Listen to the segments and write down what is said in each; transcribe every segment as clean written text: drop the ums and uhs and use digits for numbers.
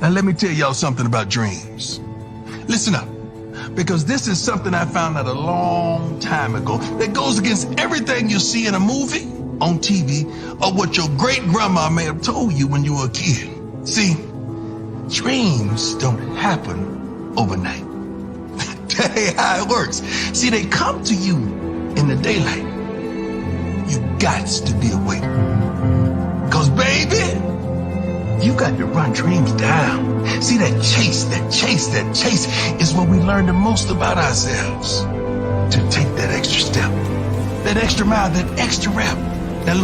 Now let me tell y'all something about dreams. Listen up, because this is something I found out a long time ago that goes against everything you see in a movie, on TV, or what your great grandma may have told you when you were a kid. See, dreams don't happen overnight. That ain't how it works. See, they come to you in the daylight. You gots to be awake. Cause baby, you got to run dreams down. See, that chase is when we learn the most about ourselves. To take that extra step, that extra mile, that extra rep. Now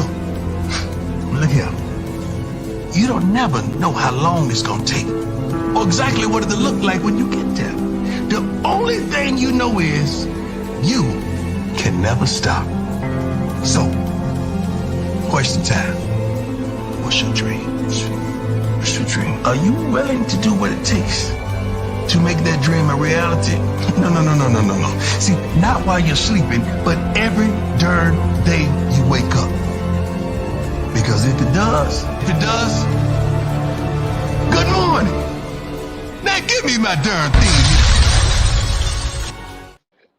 look here. You don't never know how long it's gonna take, or exactly what it'll look like when you get there. The only thing you know is you can never stop. So, question time. What's your dreams? What's your dream? Are you willing to do what it takes to make that dream a reality? No. See, not while you're sleeping, but every darn day you wake up. Because if it does, good morning. Now give me my darn theme.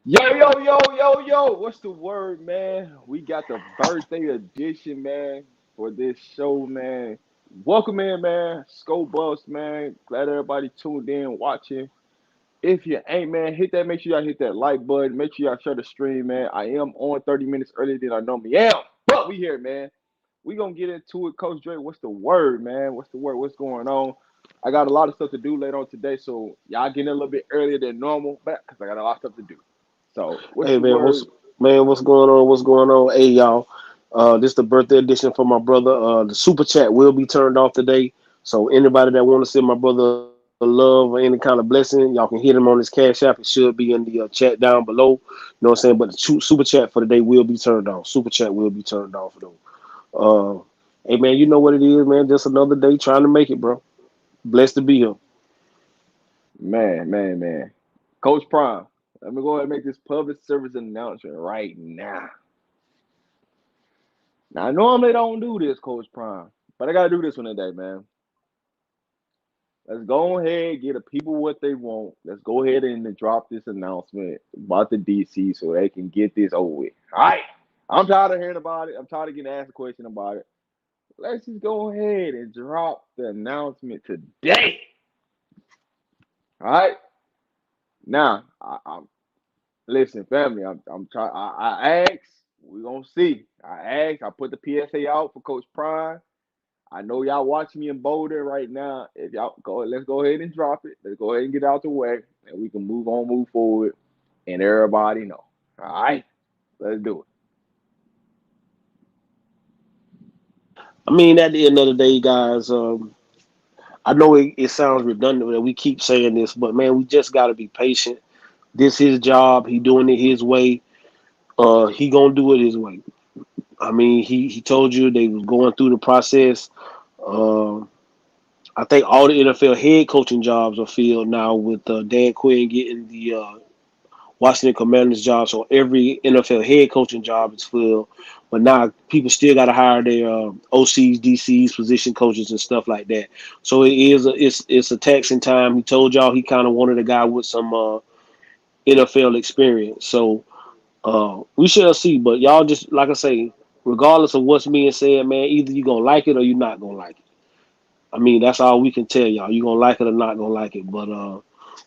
Yo. What's the word, man? We got the birthday edition, man, for this show, man. Welcome in, man. Skull Bus, man. Glad everybody tuned in, watching. If you ain't, man, make sure y'all hit that like button. Make sure y'all share the stream, man. I am on 30 minutes earlier than I normally am. But we here, man. We gonna get into it. Coach Dre, what's the word, man? What's the word? What's going on? I got a lot of stuff to do later on today, so y'all getting a little bit earlier than normal, but because I got a lot of stuff to do. So, what's Hey the man, word? what's going on? What's going on? Hey y'all, this the birthday edition for my brother. The super chat will be turned off today. So anybody that want to send my brother love or any kind of blessing, y'all can hit him on his cash app. It should be in the chat down below. You know what I'm saying? But the super chat for today will be turned off. Super chat will be turned off though. Hey man, you know what it is, man. Just another day trying to make it, bro. Blessed to be here. Man. Coach Prime, let me go ahead and make this public service announcement right now. Now, I normally don't do this, Coach Prime, but I got to do this one today, man. Let's go ahead and get the people what they want. Let's go ahead and drop this announcement about the DC so they can get this over with. All right. I'm tired of hearing about it. I'm tired of getting asked a question about it. Let's just go ahead and drop the announcement today. All right. Now, listen, family. I'm trying. I asked. We gonna see. I asked. I put the PSA out for Coach Prime. I know y'all watching me in Boulder right now. If y'all go, let's go ahead and drop it. Let's go ahead and get it out the way, and we can move forward, and everybody know. All right, let's do it. I mean, at the end of the day, guys. I know it sounds redundant that we keep saying this, but man, we just got to be patient. This his job. He doing it his way. He gonna do it his way. I mean, he told you they was going through the process. Uh, I think all the NFL head coaching jobs are filled now with Dan Quinn getting the Washington Commanders job. So every NFL head coaching job is filled. But now people still got to hire their OCs, DCs, position coaches, and stuff like that. So it's a taxing time. He told y'all he kind of wanted a guy with some NFL experience. So we shall see. But y'all just like I say, regardless of what's being said, man, either you gonna like it or you're not gonna like it. I mean, that's all we can tell y'all. You gonna like it or not gonna like it. But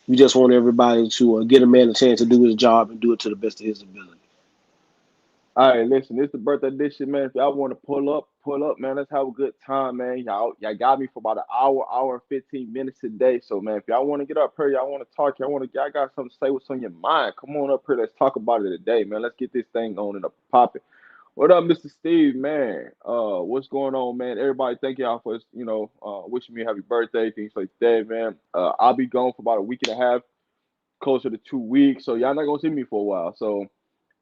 we just want everybody to get a man a chance to do his job and do it to the best of his ability. All right, listen, this is the birthday edition, man. If y'all want to pull up, man. Let's have a good time, man. Y'all got me for about an hour and 15 minutes today. So, man, if y'all want to get up here, y'all want to talk, y'all got something to say, what's on your mind. Come on up here, let's talk about it today, man. Let's get this thing on and up popping. What up, Mr. Steve, man? What's going on, man? Everybody, thank y'all for wishing me a happy birthday, things like that, man. I'll be gone for about a week and a half, closer to 2 weeks, so y'all not gonna see me for a while. So,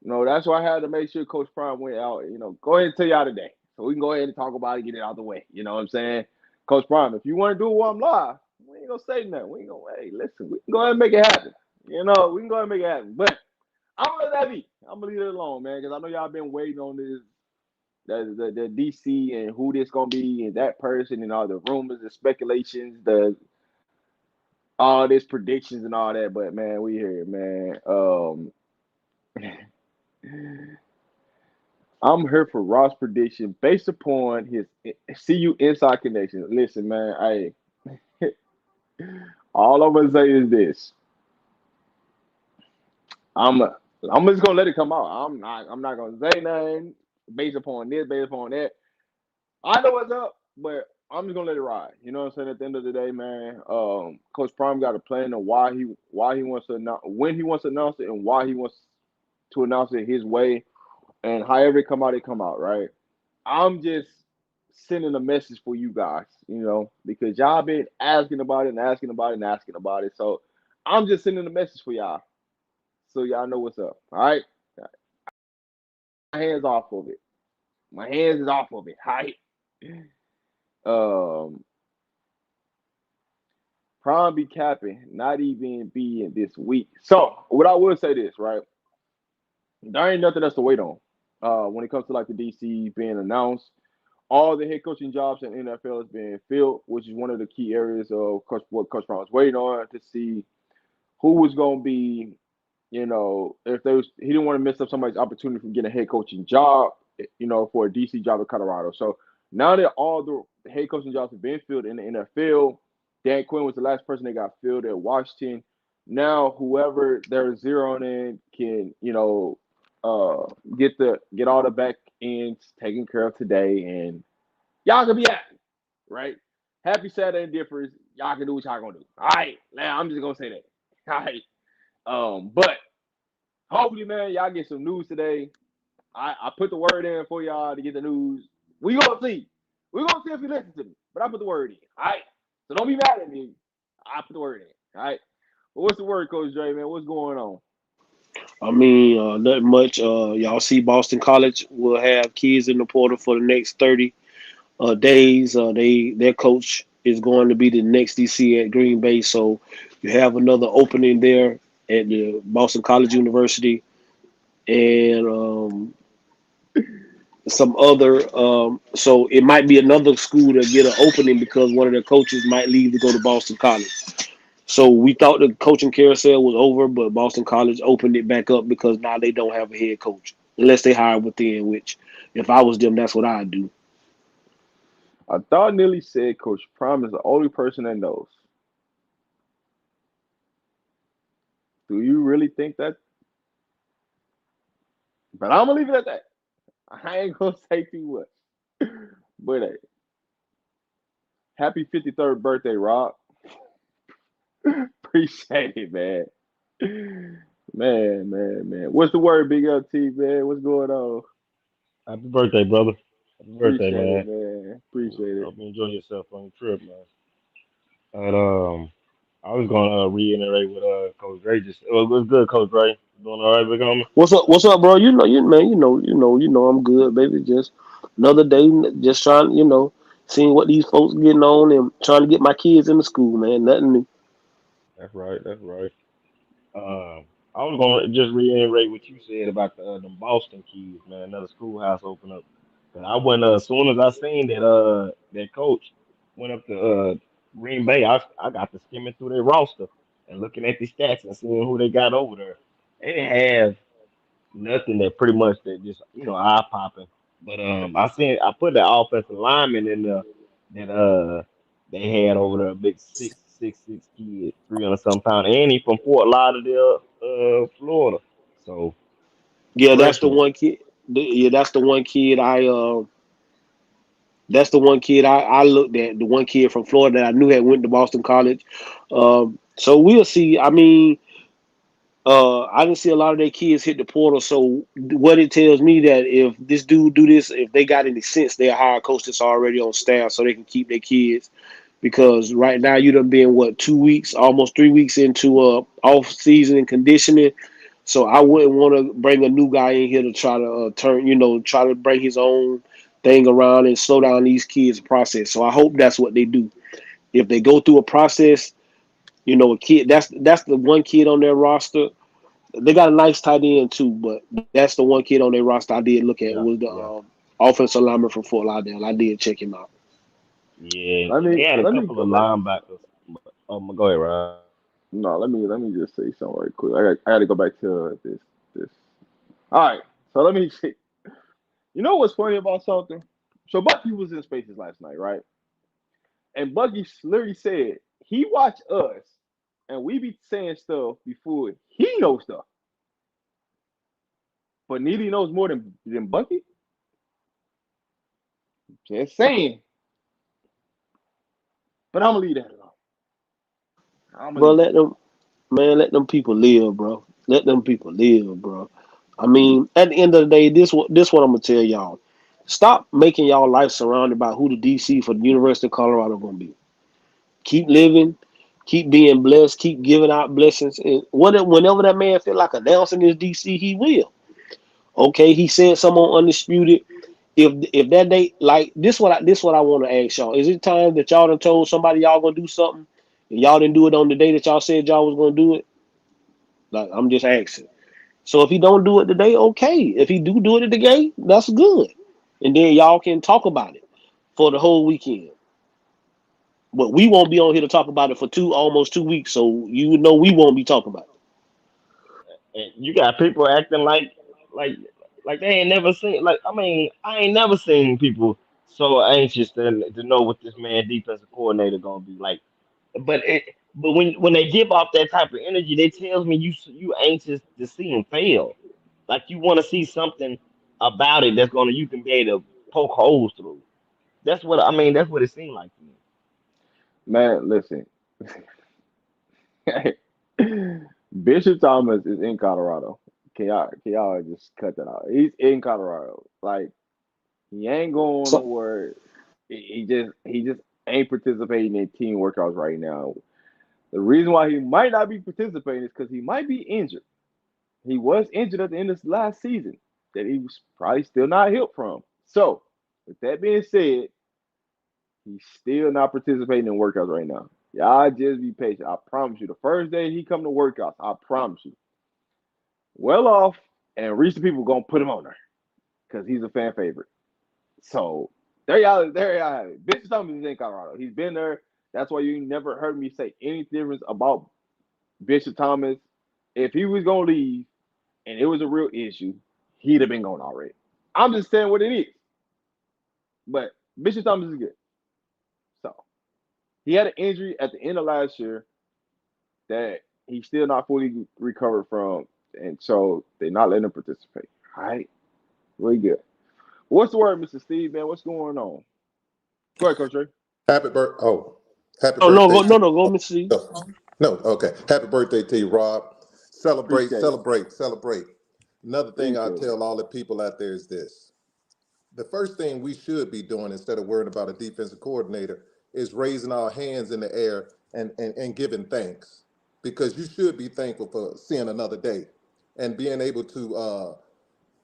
that's why I had to make sure Coach Prime went out. Go ahead and tell y'all today, so we can go ahead and talk about it, get it out the way. You know what I'm saying, Coach Prime? If you want to do it while I'm live, we ain't gonna say nothing. We ain't gonna. Hey, listen, we can go ahead and make it happen. We can go ahead and make it happen, but. I'm gonna let that be. I'm gonna leave it alone, man, because I know y'all been waiting on this, the DC and who this gonna be and that person and all the rumors and speculations, all this predictions and all that, but man, we here, man. I'm here for Ross prediction based upon his CU inside connection. Listen, man, all I'm gonna say is this. I'm I'm just gonna let it come out. I'm not gonna say nothing based upon this, based upon that. I know what's up, but I'm just gonna let it ride. You know what I'm saying? At the end of the day, man, Coach Prime got a plan on why he wants to announce, when he wants to announce it, and why he wants to announce it his way, and however it come out, right? I'm just sending a message for you guys, because y'all been asking about it and asking about it and asking about it. So I'm just sending a message for y'all, so y'all know what's up. All right, my hands off of it. My hands is off of it. All right. Um, Prime be capping, not even being this week. So what I will say this, right? There ain't nothing else to wait on. When it comes to like the DC being announced, all the head coaching jobs in NFL is being filled, which is one of the key areas of what Coach Brown was waiting on to see who was going to be, if there was, he didn't want to miss up somebody's opportunity from getting a head coaching job, for a DC job in Colorado. So now that all the head coaching jobs have been filled in the NFL, Dan Quinn was the last person that got filled at Washington. Now whoever they're zeroing in can, uh, get all the back ends taken care of today, and y'all can be happy, right? Happy Saturday differs. Y'all can do what y'all gonna do. All right, now I'm just gonna say that. All right. But hopefully, man, y'all get some news today. I put the word in for y'all to get the news. We gonna see. We gonna see if you listen to me. But I put the word in. All right. So don't be mad at me. I put the word in. All right. Well, what's the word, Coach Dre, man? What's going on? I mean, nothing much. Y'all see Boston College will have kids in the portal for the next 30 days. Their coach is going to be the next DC at Green Bay, so you have another opening there at the Boston College University, and some other. So it might be another school to get an opening because one of the coaches might leave to go to Boston College. So we thought the coaching carousel was over, but Boston College opened it back up because now they don't have a head coach unless they hire within. Which, if I was them, that's what I'd do. I thought Neely said Coach Prime is the only person that knows. Do you really think that? But I'm gonna leave it at that. I ain't gonna say too much. But hey, happy 53rd birthday, Rob. Appreciate it, man. Man. What's the word, Big LT, man? What's going on? Happy birthday, brother. Happy birthday, Appreciate it, man. man. Appreciate it. Hope you enjoy yourself on your trip, man. And I was gonna reiterate what Coach Ray just. What's good, Coach Ray? Doing all right, big homie? What's up? What's up, bro? I'm good, baby. Just another day, just trying, seeing what these folks getting on and trying to get my kids into school, man. Nothing new. That's right. That's right. I was gonna just reiterate what you said about the Boston kids, man. Another schoolhouse open up. 'Cause I went as soon as I seen that coach went up to Green Bay. I got to skimming through their roster and looking at the stats and seeing who they got over there. They didn't have nothing that pretty much that just eye popping. But I put the offensive lineman in there that they had over there, a big 6'6" kid, 300 some pound, and he from Fort Lauderdale, Florida. So Yeah, that's the freshman. one kid. Yeah, that's the one kid That's the one kid I looked at. The one kid from Florida that I knew had went to Boston College. So we'll see. I mean, I didn't see a lot of their kids hit the portal. So what it tells me that if this dude do this, if they got any sense, they'll hire a coach that's already on staff so they can keep their kids. Because right now you done been what 2 weeks, almost 3 weeks into off season and conditioning. So I wouldn't want to bring a new guy in here to try to try to bring his own thing around and slow down these kids' process. So I hope that's what they do. If they go through a process, a kid that's the one kid on their roster. They got a nice tight end too, but that's the one kid on their roster I did look at Yeah, was the yeah, offensive lineman from Fort Lauderdale. I did check him out. yeah. Let And they me had a let me couple go of back. linebackers. But, go ahead, Ryan. No, let me just say something right quick. I got to go back to this. All right, so let me see. You know what's funny about something? So Bucky was in Spaces last night, right? And Bucky literally said he watched us, and we be saying stuff before he knows stuff, but neither knows more than Bucky. Just saying. But I'm gonna leave that alone. I'm gonna Bro, leave that let alone. them, man, let them people live, bro. Let them people live, bro. I mean, at the end of the day, this what I'm gonna tell y'all. Stop making y'all life surrounded by who the DC for the University of Colorado gonna be. Keep living, keep being blessed, keep giving out blessings. And whenever that man feel like announcing his DC, he will. Okay, he said something on Undisputed. If that day, like this what I want to ask y'all. Is it time that y'all done told somebody y'all gonna do something and y'all didn't do it on the day that y'all said y'all was gonna do it? Like, I'm just asking. So if he don't do it today, okay. If he do it today, that's good. And then y'all can talk about it for the whole weekend. But we won't be on here to talk about it for almost 2 weeks, so you know we won't be talking about it. And you got people acting like like they ain't never seen. Like, I mean, I ain't never seen people so anxious to know what this man defensive coordinator gonna be like. But when they give off that type of energy, they tells me you anxious to see him fail. Like, you want to see something about it that's gonna you can be able to poke holes through. That's what I mean. That's what it seemed like to me. Man, listen. Bishop Thomas is in Colorado. Can y'all just cut that out? He's in Colorado. Like, he ain't going So nowhere. He just ain't participating in team workouts right now. The reason why he might not be participating is because he might be injured. He was injured at the end of last season that he was probably still not healed from. So, with that being said, he's still not participating in workouts right now. Y'all just be patient. I promise you. The first day he come to workouts, I promise you. Well off, and recent people gonna put him on there because he's a fan favorite. So there y'all have it. Bishop Thomas is in Colorado. He's been there. That's why you never heard me say any difference about Bishop Thomas. If he was gonna leave and it was a real issue, he'd have been gone already. I'm just saying what it is. But Bishop Thomas is good. So he had an injury at the end of last year that he's still not fully recovered from, and so they're not letting him participate. All right, really good. What's the word, Mr. Steve? Man, what's going on? Go ahead, Coach Ray. Happy oh no, birthday to go Mr. C. no, okay. Happy birthday to you, Rob. Celebrate, Appreciate it. celebrate, celebrate. Another thing I Appreciate it. tell all the people out there is this. The first thing we should be doing instead of worrying about a defensive coordinator is raising our hands in the air and giving thanks. Because you should be thankful for seeing another day and being able to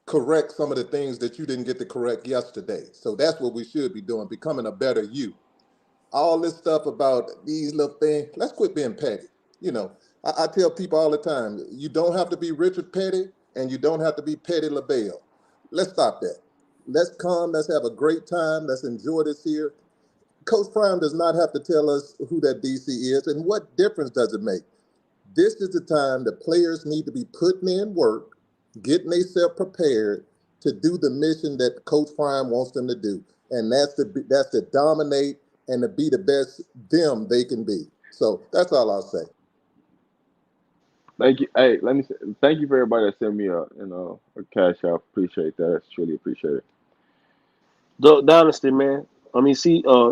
correct some of the things that you didn't get to correct yesterday. So that's what we should be doing, becoming a better you. All this stuff about these little things, let's quit being petty. You know, I tell people all the time, you don't have to be Richard Petty and you don't have to be Petty LaBelle. Let's stop that. Let's come, let's have a great time, let's enjoy this here. Coach Prime does not have to tell us who that DC is and what difference does it make. This is the time the players need to be putting in work, getting themselves prepared to do the mission that Coach Prime wants them to do, and that's to dominate and to be the best them they can be. So that's all I'll say. Thank you. Hey, let me say thank you for everybody that sent me a cash out. Appreciate that. That's truly appreciate it. The Dynasty, man. I mean,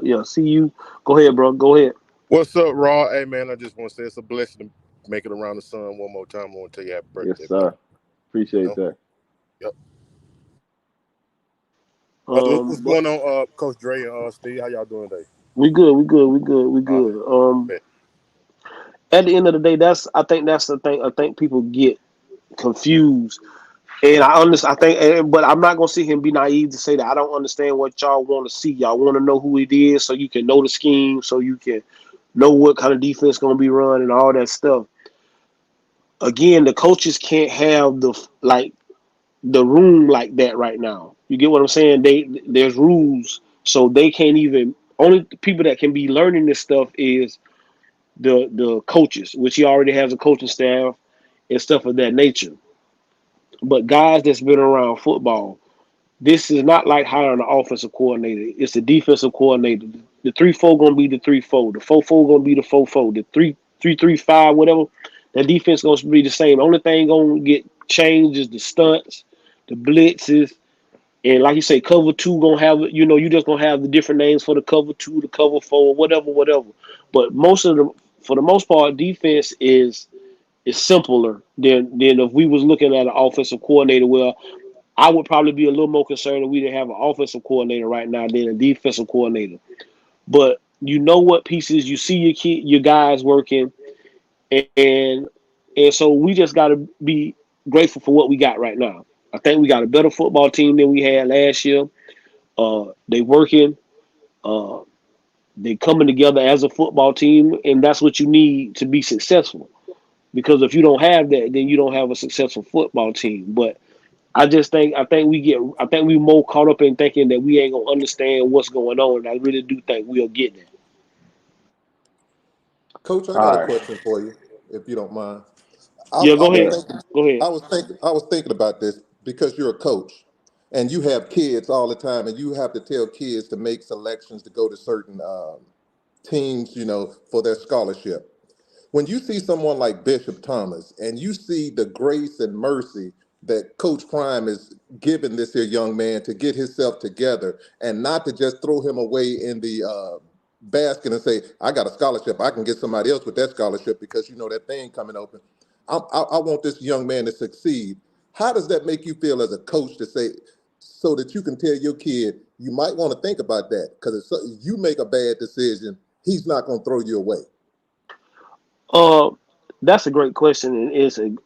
yeah, see you. Go ahead, bro. Go ahead. What's up, Raw? Hey, man, I just want to say it's a blessing to make it around the sun one more time. I want to tell you happy Yes, birthday, man. sir. You Appreciate know? that. Yep. What's But going on, Coach Dre and Steve? How y'all doing today? we good, we good, we good, we All good. right. Bet. At the end of the day, that's the thing. I think people get confused, and I understand. I think, but I'm not gonna sit here and be naive to say that I don't understand what y'all want to see. Y'all want to know who it is, so you can know the scheme, so you can know what kind of defense gonna be run and all that stuff. Again, the coaches can't have the room like that right now. You get what I'm saying? There's rules, so they can't even. Only people that can be learning this stuff is the coaches, which he already has a coaching staff and stuff of that nature. But guys that's been around football, this is not like hiring an offensive coordinator. It's the defensive coordinator. The 3-4 gonna be the 3-4. The 4-4 gonna be the 4-4. The 3-3-5, whatever. That defense gonna be the same. The only thing gonna get changed is the stunts, the blitzes, and like you say, cover two gonna have, you just gonna have the different names for the cover two, the cover four, whatever. But for the most part, defense is simpler than if we was looking at an offensive coordinator. Well, I would probably be a little more concerned if we didn't have an offensive coordinator right now than a defensive coordinator. But you know what pieces you see your guys working, and and so we just got to be grateful for what we got right now. I think we got a better football team than we had last year. They working. Uh, they coming together as a football team, and that's what you need to be successful. Because if you don't have that, then you don't have a successful football team. But I think we more caught up in thinking that we ain't gonna understand what's going on. And I really do think we'll get that. Coach, I got a All right. question for you, if you don't mind. I, Yeah, I go was ahead. Yeah. thinking, Go ahead. I was thinking about this because you're a coach and you have kids all the time, and you have to tell kids to make selections to go to certain teams, for their scholarship. When you see someone like Bishop Thomas and you see the grace and mercy that Coach Prime is giving this here young man to get himself together and not to just throw him away in the basket and say, I got a scholarship, I can get somebody else with that scholarship because that thing coming open. I want this young man to succeed. How does that make you feel as a coach to say, so that you can tell your kid, you might want to think about that because if you make a bad decision, he's not going to throw you away. Uh, that's a great question, and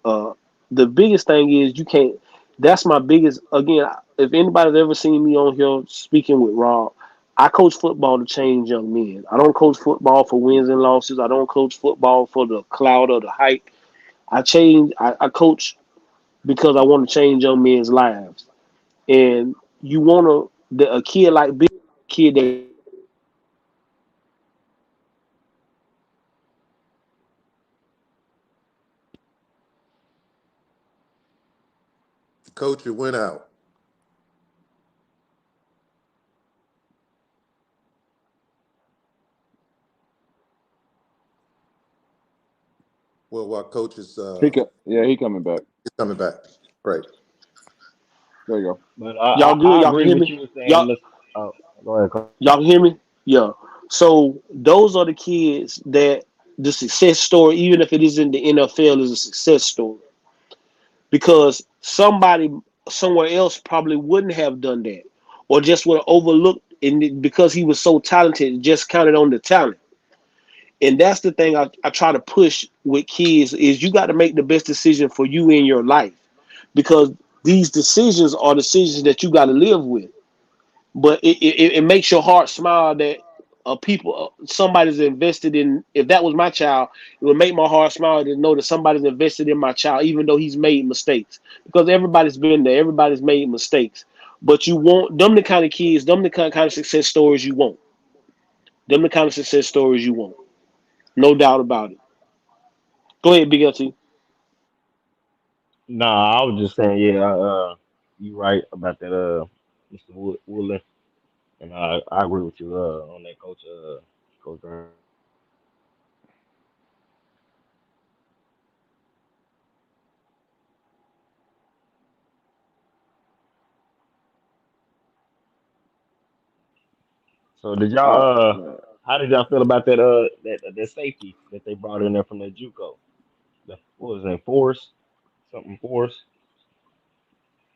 the biggest thing is you can't. That's my biggest. Again, if anybody's ever seen me on here speaking with Rob, I coach football to change young men. I don't coach football for wins and losses. I don't coach football for the clout or the hype. I coach because I want to change young men's lives. And you want a kid like Big, kid that can do that. Coach, you went out. Well, while Coach is Yeah, he coming back. coming back, right? There you go. But Y'all good? I Y'all can agree hear with me? you with saying, Y'all listen, oh, go ahead, Coach. y'all can hear me? Yeah. So those are the kids that the success story, even if it isn't the NFL, is a success story because somebody somewhere else probably wouldn't have done that, or just would have overlooked, and because he was so talented, just counted on the talent. And that's the thing I try to push with kids is you got to make the best decision for you in your life because these decisions are decisions that you got to live with. But it makes your heart smile that somebody's invested in. If that was my child, it would make my heart smile to know that somebody's invested in my child, even though he's made mistakes. Because everybody's been there, everybody's made mistakes. But you want them the kind of kids, them the kind of success stories you want. Them the kind of success stories you want. No doubt about it. Go ahead, Big LT. Nah, I was just saying, yeah, you right about that, Mr. Woolen, and I agree with you, on that, Coach, Coach Brown. So did Oh y'all, man. how did y'all feel about that safety that they brought in there from that JUCO? What was that, Force? Something Force?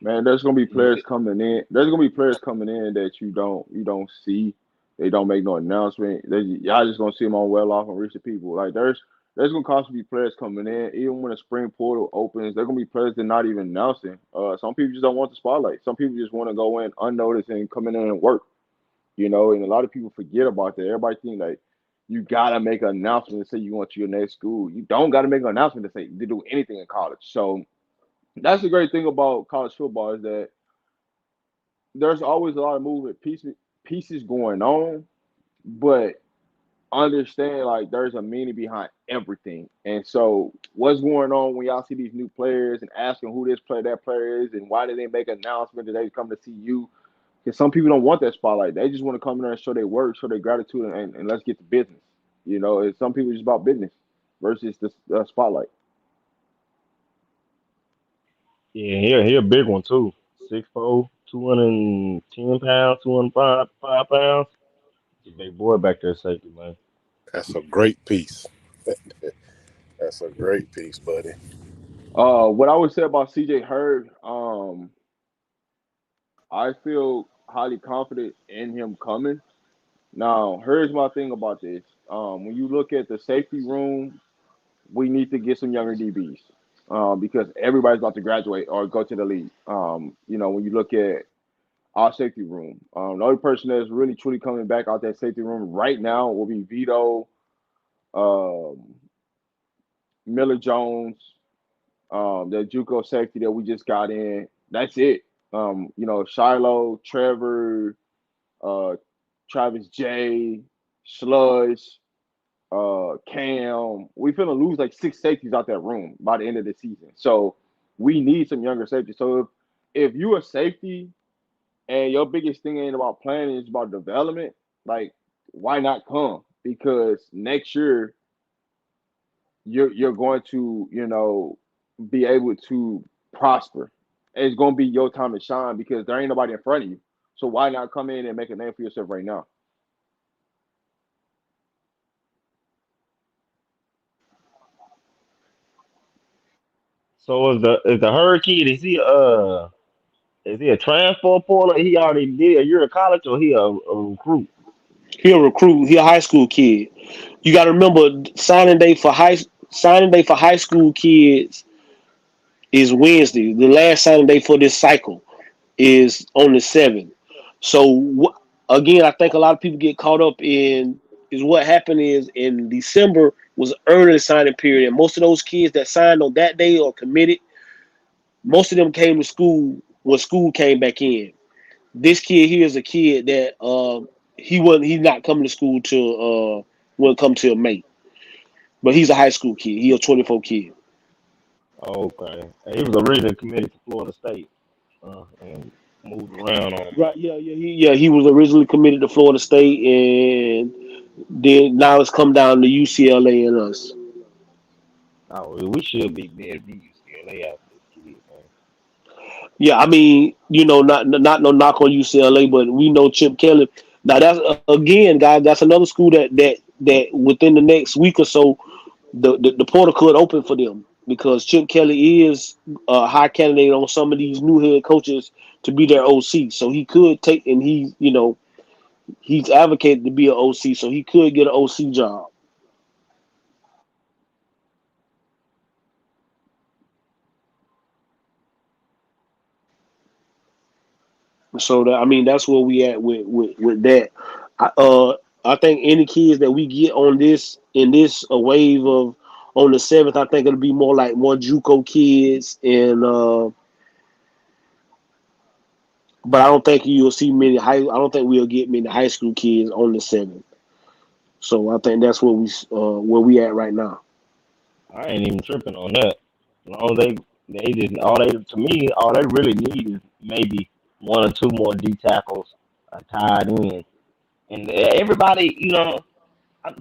Man, there's gonna be You players see? coming in. There's gonna be players coming in that you don't see. They don't make no announcement. Y'all just gonna see them on well off and reach the people. Like there's gonna constantly be players coming in. Even when the spring portal opens, there's gonna be players that not even announcing. Some people just don't want the spotlight. Some people just want to go in unnoticed and come in and work. And a lot of people forget about that. Everybody think like you gotta make an announcement to say you want to your next school. You don't gotta make an announcement to say to do anything in college. So that's the great thing about college football is that there's always a lot of movement pieces going on, but understand like there's a meaning behind everything. And so what's going on when y'all see these new players and asking who this player, that player is, and why did they make an announcement that they come to see you? Because some people don't want that spotlight. They just want to come in there and show their work, show their gratitude, and let's get to business. And some people just about business versus the spotlight. Yeah, he a big one too. 6'4", 210 pounds, 205 pounds. He's a big boy back there, safety man. That's a great piece. That's a great piece, buddy. What I would say about CJ Hurd, I feel highly confident in him coming. Now, here's my thing about this. When you look at the safety room, we need to get some younger DBs because everybody's about to graduate or go to the league. When you look at our safety room, the only person that's really truly coming back out that safety room right now will be Vito, um, Miller Jones, the JUCO safety that we just got in. That's it. Shiloh, Trevor, uh, Travis J, Sludge, Cam. We finna lose like 6 safeties out that room by the end of the season. So we need some younger safety. So if you a safety and your biggest thing ain't about planning, it's about development, like why not come? Because next year you're going to, be able to prosper. It's gonna be your time to shine because there ain't nobody in front of you. So why not come in and make a name for yourself right now? So is the Hurd kid? Is he a transfer portal? He already did a year of college, or he a recruit? He a recruit. He a high school kid. You got to remember signing day for high school kids is Wednesday. The last signing day for this cycle is on the 7th. So again, I think a lot of people get caught up in is what happened is in December was early signing period, and most of those kids that signed on that day or committed, most of them came to school when school came back in. This kid here is a kid that he's not coming to school till will come till May. But he's a high school kid. He a 24 kid. Okay, and he was originally committed to Florida State, and moved around on him. Right, he was originally committed to Florida State and then now it's come down to UCLA and us. Oh, we should be being UCLA after this kid, man. Yeah, I mean, not no knock on UCLA, but we know Chip Kelly. Now that's again, guys, that's another school that within the next week or so, the portal could open for them because Chip Kelly is a high candidate on some of these new head coaches to be their OC. So he could take and he's advocated to be an OC, so he could get an OC job. So that I mean that's where we at with that. I think any kids that we get on this in this a wave of on the 7th, I think it'll be more JUCO kids and but I don't think you'll see many high. I don't think we'll get many high school kids on the 7th. So I think that's where we at right now. I ain't even tripping on that. As long as they just all they to me all they really need is maybe one or two more D tackles tied in, and everybody,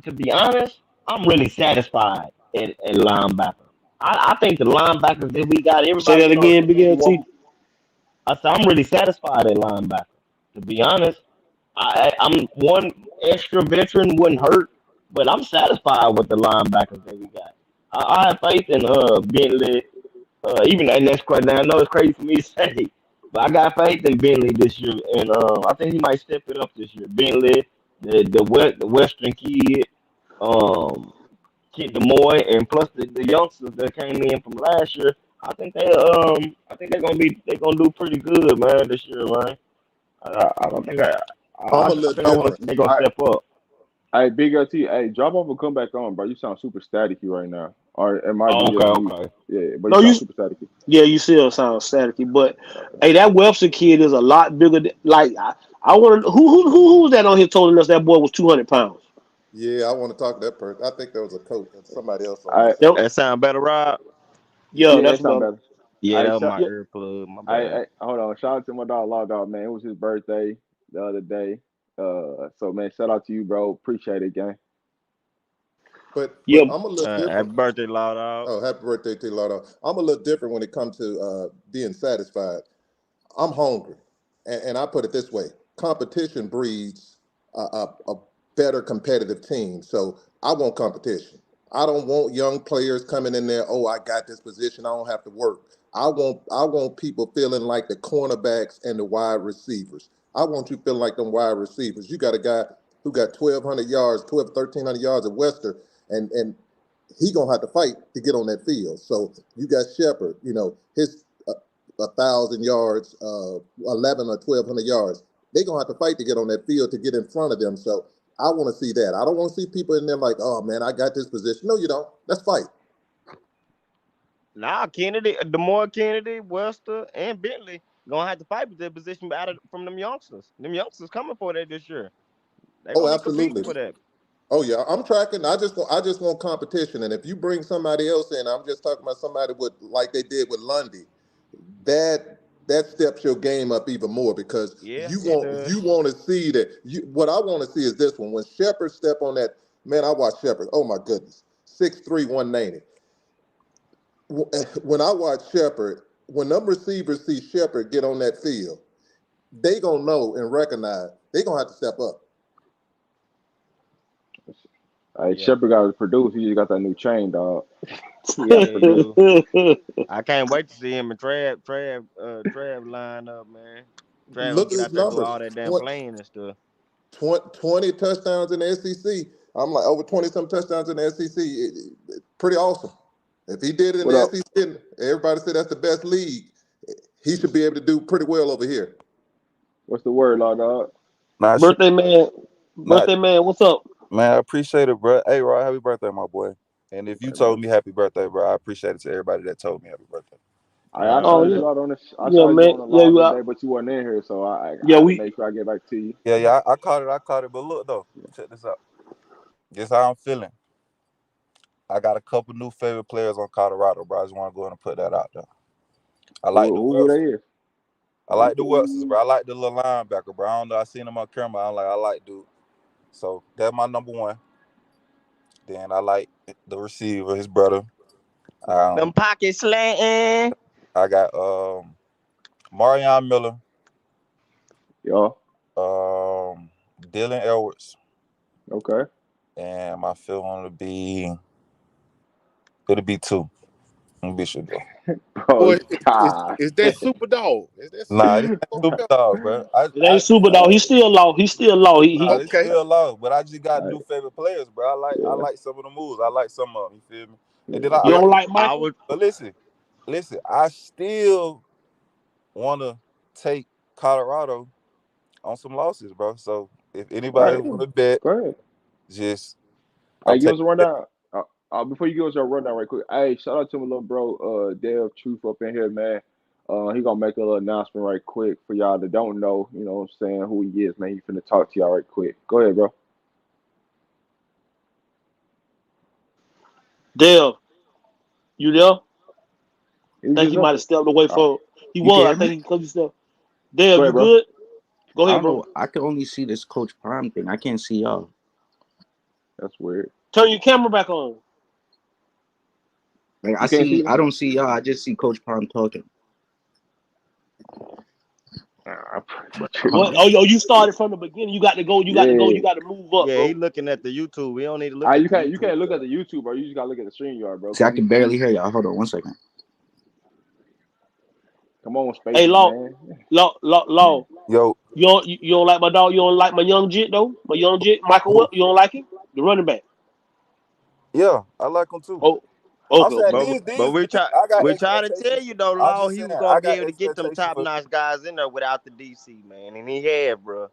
to be honest, I'm really satisfied at linebacker. I think the linebackers that we got, Say everybody, that again, Big Kenny LT. Walker. I said I'm really satisfied at linebacker. To be honest, I'm one extra veteran wouldn't hurt, but I'm satisfied with the linebackers that we got. I have faith in Bentley. Even and that's crazy. I know it's crazy for me to say, but I got faith in Bentley this year, and I think he might step it up this year. Bentley, the Western kid, um, Kid Demoy, and plus the youngsters that came in from last year. I think they're gonna do pretty good, man, this year, man. I don't think I'm I a little think I want different. to they're gonna All right. step up. Hey, Big LT, hey, drop off and come back on, bro. You sound super staticky right now. Or it might be Oh, okay, just me. okay. Yeah, but you No, you sound super staticky. yeah, you still sound staticky, but hey, that Webster kid is a lot bigger. I want to who was that on here telling us that boy was 200 pounds? Yeah, I want to talk to that person. I think there was a coach, somebody else on All that right, side. Yep. That sound better, Rob? Yeah, yeah, that's it sound better. better. Yeah, I that was shot. my Yeah. earplug. My bad. I hold on. Shout out to my dog Law Dog, man. It was his birthday the other day. So man, shout out to you, bro. Appreciate it, gang. But Yeah. I'm a little Happy different. birthday, Loud Dog. Oh, happy birthday to you, Lotto. I'm a little different when it comes to being satisfied. I'm hungry. And I put it this way: competition breeds a better competitive team. So I want competition. I don't want young players coming in there. Oh, I got this position. I don't have to work. I want people feeling like the cornerbacks and the wide receivers. I want you feeling like them wide receivers. You got a guy who got 1,200 yards, 1,300 yards at Western, and he gonna have to fight to get on that field. So you got Shepard. His 1,000 yards, 11 or 1,200 yards. They're gonna have to fight to get on that field to get in front of them. So I want to see that. I don't want to see people in there like, oh man, I got this position. No, you don't. Let's fight. Nah, Kennedy, Kennedy, Wester, and Bentley gonna have to fight with their position from them youngsters. Them youngsters coming for that this year. They're Oh, gonna be competing absolutely. for that. Oh yeah, I'm tracking. I just want competition. And if you bring somebody else in, I'm just talking about somebody with like they did with Lundy. That steps your game up even more because Yeah, you it want does. you want to see that. What I want to see is this one. When Shepard step on that, man, I watch Shepard. Oh my goodness, 6'3", 190. When I watch Shepard, when them receivers see Shepard get on that field, they gonna know and recognize they gonna have to step up. All right, Yeah, Shepard got to produce. He just got that new chain, dog. He got to yeah, he produce. do. I can't wait to see him and Trav line up, man. Trav gonna Look at get his out there and do numbers. all that damn playing and stuff. 20 touchdowns in the SEC. I'm like over 20 some touchdowns in the SEC. Pretty awesome. If he did it in What the up? SEC, and everybody said that's the best league. He should be able to do pretty well over here. What's the word, Law Dog? Nah, shit. Birthday man. Nah, Birthday man, what's up? man, I appreciate it, bro. Hey, Rod, happy birthday, my boy. And if you Right, man. told me happy birthday, bro, I appreciate it to everybody that told me happy birthday. I Yeah, Oh shouted yeah. you man. out on this. I Yeah, shouted you on man. the Yeah, live you today, out. but you weren't in here, so I Yeah, had to we make sure I get back to you. Yeah, I caught it. I caught it. But look, though, check this out. This how I'm feeling. I got a couple new favorite players on Colorado, bro. I just want to go ahead and put that out there. I like the Who Wilson. they is? I like the Wilsons, Ooh. bro. I like the little linebacker, bro. I don't know. I seen him on camera. I like dude. So that's my number one. Then I like the receiver, his brother. Them Um, pocket slanting. I got Marion Miller, Yo, um, Dylan Edwards, okay. and my fifth one would be it'll be two. I'm be sure though. Oh Boy, God. is that super dog? Is that super Nah, dog this ain't over super there? dog, bro. it ain't super dog. He's still low. He's still low. Nah, He this Okay. still low, but I just got All right, new favorite players, bro. I yeah, like some of the moves. I like some of them. You feel me? And then yeah. you I don't like I Michael? would. but listen. I still want to take Colorado on some losses, bro. So if All anybody right, want to bet, go ahead. just I'm Hey, give taking. us a rundown. Before you give us your rundown, right quick. Hey, shout out to my little bro, Dale Truth up in here, man. He gonna make a little announcement right quick for y'all that don't know. You know what I'm saying, who he is, man. He finna talk to y'all right quick. Go ahead, bro. Dale, you there? He was Think he just up might have here. stepped away Oh, for. He You can was. I hear me? think because he stepped. Dale, go you ahead, bro. good? Go I ahead, don't bro. know. I can only see this Coach Prime thing. I can't see y'all. That's weird. Turn your camera back on. Like I You can't see see, me? I don't see y'all. I just see Coach Prime talking. Nah, But What? Oh, you started from the beginning. You got to go. You got to go. yeah. You got to move up, Yeah, he bro. looking at the YouTube. We don't need to look You at the can't YouTube look at though. the YouTube, bro. You just gotta look at the stream yard, bro. see, Cause I can he barely hear y'all. Hold on, 1 second. come on, Hey, spaces, law, man. law. Yo, You don't like my dog. You don't like my young jit though. My young jit, Michael. who? What? You don't like him? The running back. Yeah, I like them too. Oh, I'm okay, saying okay. these I got We try to tell expectations. you though, I'm Law, just he saying was gonna I be got able to get them expectations top for. notch guys in there without the DC man, and he had, bro.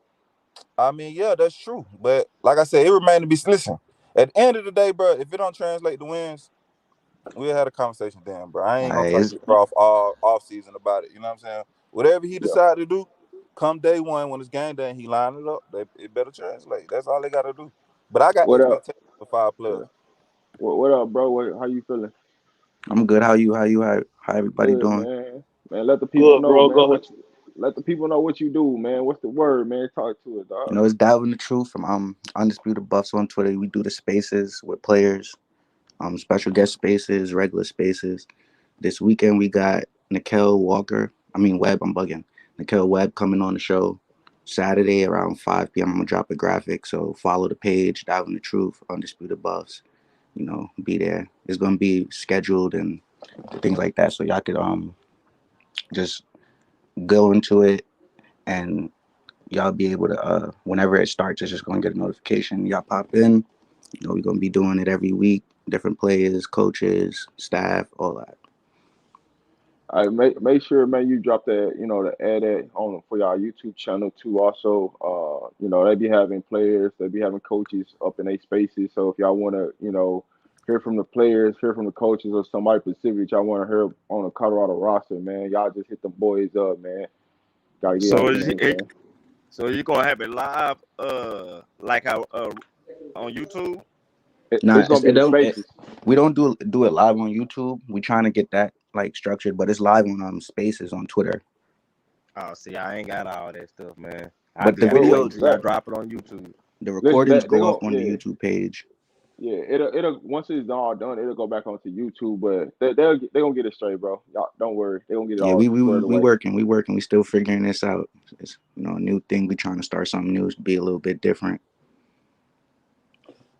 I mean, yeah, that's true. But like I said, it remains to be listen. At the end of the day, bro, if it don't translate to wins, we'll have a conversation then, bro. I ain't gonna try to It's get off all off season about it. You know what I'm saying? Whatever he Yeah. decide to do, come day one when it's game day and he line it up, it better translate. That's all they gotta do. But I got What up? expectations for 5 players. Yeah. What up, bro? How you feeling? I'm good. How everybody Good, doing? man. Man, let the people Good, know, bro. man. Go ahead. Let the people know what you do, man. What's the word, man? Talk to it, dog. It's Dalvin the Truth from Undisputed Buffs on Twitter. We do the spaces with players, special guest spaces, regular spaces. This weekend we got Nikel Walker. I mean Webb. I'm bugging. Nikel Webb coming on the show Saturday around 5 p.m. I'm gonna drop a graphic, so follow the page. Dalvin the Truth, Undisputed Buffs. Be there. It's gonna be scheduled and things like that, so y'all could just go into it and y'all be able to whenever it starts, it's just gonna get a notification. Y'all pop in. We're gonna be doing it every week. Different players, coaches, staff, all that. All right, make sure, man, you drop that, the ad on for y'all YouTube channel too. Also, they be having players, they be having coaches up in their spaces. So if y'all want to, hear from the players, hear from the coaches, or somebody specific y'all want to hear on the Colorado roster, man, y'all just hit them boys up, man. Gotta get y'all So game, man. so you gonna have it live, like how on YouTube? Nah, It's gonna be the spaces. we don't do it live on YouTube. We trying to get that like structured, but it's live on Spaces on Twitter. Oh, see, I ain't got all that stuff, man. I But be the having to Well, wait videos, till y'all drop it on YouTube. the listen, recordings they go go, up on the yeah. YouTube page. Yeah, it'll once it's all done, it'll go back onto YouTube. But they gonna get it straight, bro. Y'all don't worry, they gonna get it Yeah, all we we squared we away. working, we still figuring this out. It's a new thing. We trying to start something new, be a little bit different.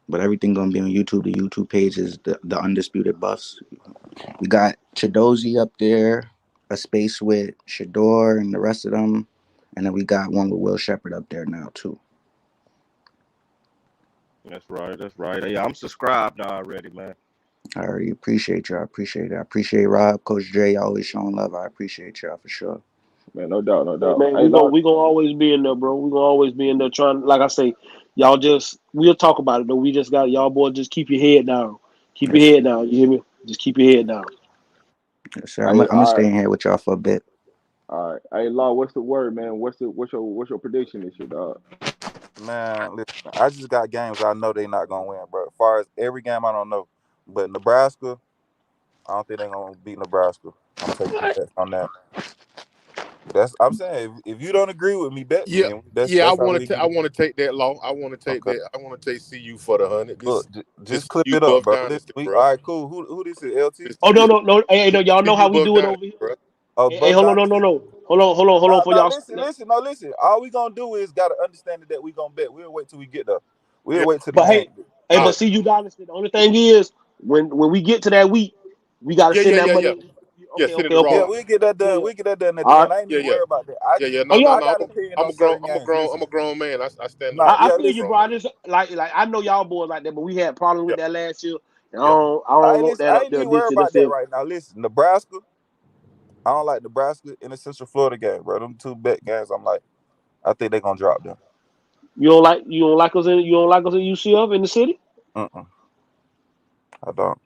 But everything gonna be on YouTube. The YouTube page is the Undisputed Buffs. We got Chidozi up there, a space with Shador and the rest of them, and then we got one with Will Shepherd up there now too. That's right. That's right. Hey, I'm subscribed already, man. I already appreciate y'all. I appreciate it. I appreciate Rob, Coach Dre. Y'all always showing love. I appreciate y'all for sure. Man, no doubt, no Hey, doubt. man, Hey, Lord, we gonna always be in there, bro. We gonna always be in there trying. Like I say, we'll talk about it though. We just got y'all boys. Just keep your head down. Keep Yes, your sir. head down. You hear me? Just keep your head down. Yes, sir. I'm hey, gonna all stay right, in here with y'all for a bit. all right. Hey, Law, what's the word, man? What's your prediction this year, dog? Man, listen, I just got games I know they not gonna win, bro. As far as every game, I don't know, but Nebraska, I don't think they're gonna beat Nebraska. I'm taking the bet on that. I'm saying if you don't agree with me, bet me. Yeah, Then that's yeah. that's how we I get. want to take that law. I want to take Okay. that. I want to take CU for the 100. Look, This just clip CU it up, Buff bro. Listen, Dynasty, we all bro. right, cool. Who this is? LT? This, Oh no, this, no, no. Hey, no, y'all know CU how we Buff do it over Dynasty, here. bro. Oh, Hey, Buff hold on, no, no, Dynasty. no. Hold on No, for no, y'all. listen. All we gonna do is gotta understand that we gonna bet. We'll wait till we get there. We'll Yeah, wait till the But game. but yeah, see you Dynasty. The only thing is when we get to that week, we gotta send that yeah. money. Yeah, Okay, send it okay, to okay. Yeah, Raw. we'll get that Yeah, done. yeah. We'll get that done at the All right. end. I ain't Yeah, even yeah, worried about that. I yeah. just Oh, No, no, y'all I no. got opinion on certain games. I'm Listen, a grown man. I stand nah, up. I yeah, feel I'm a you, listen. bro. grown I man. just like I know y'all boys like that, but we had problems Yeah, with that last year. And yeah. I don't want Listen. that I up ain't there even this worried year. That's about that it. right now. Listen, Nebraska. I don't like Nebraska in the Central Florida game, bro. Them two bet games. I'm like, I think they're gonna drop them. You don't like us in UCF in the city? Mm-mm, I don't.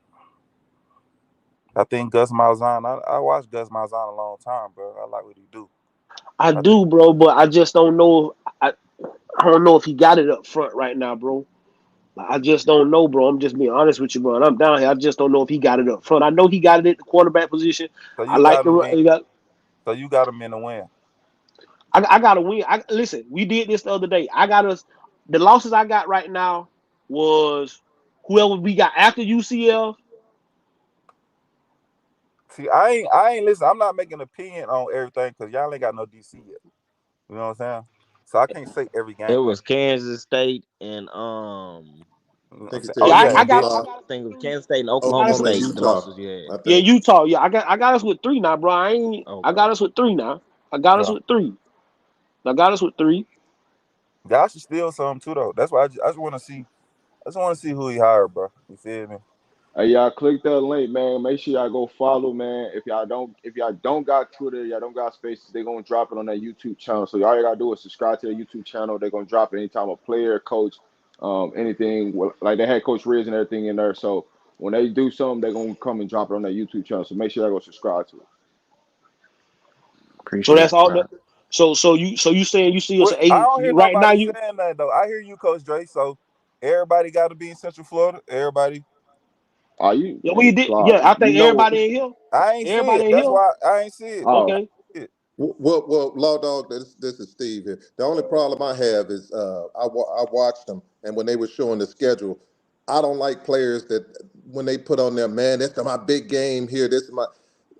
I think Gus Malzahn. I watched Gus Malzahn a long time, bro. I like what he do. I I think. do, bro, but I just don't know. I don't know if he got it up front right now, bro. Like, I just don't know, bro. I'm just being honest with you, bro. And I'm down here. I just don't know if he got it up front. I know he got it at the quarterback position. So I you like got him the. in. So you got him in the win. I got to win. Listen. We did this the other day. I got us. The losses I got right now was whoever we got after UCF. See, I ain't listen. I'm not making an opinion on everything because y'all ain't got no DC yet. You know what I'm saying? So I can't say every It game. was Kansas State and You know what I'm think saying? it's Oh Yeah, Texas, yeah, I and got then I Utah, got us I think with it was three. Kansas State and I got us Oklahoma Oklahoma, with and State. three. The Utah. losses you had. I Yeah, think. Utah. Yeah, I got us with three now, bro. I Okay. got us with three now. I got us yeah, with three. I got us with three. y'all should steal some too though. That's why I just want to see. I just want to see who he hired, bro. You feel me? Hey, y'all click that link, man. Make sure y'all go follow, man. If y'all don't got Twitter, y'all don't got Spaces, they're gonna drop it on that YouTube channel. So all you gotta do is subscribe to the YouTube channel. They're gonna drop it anytime a player, coach, anything like they had Coach Riz and everything in there. So when they do something, they're gonna come and drop it on that YouTube channel. So make sure y'all go subscribe to it. So Appreciate that's it, all. Rob. So you saying you see us What? at I eight don't hear right now? nobody saying that though. I hear you, Coach Dre. So Everybody got to be in Central Florida. Everybody. Are you? Yeah, we Hey, did. Clark, Yeah, I you think know what? everybody in here. I ain't see Everybody it. in That's here. why I ain't see it. Oh, Okay. Well, Law Dog, this is Steve here. The only problem I have is I watched them, and when they were showing the schedule, I don't like players that when they put on their man, that's my big game here. This is my.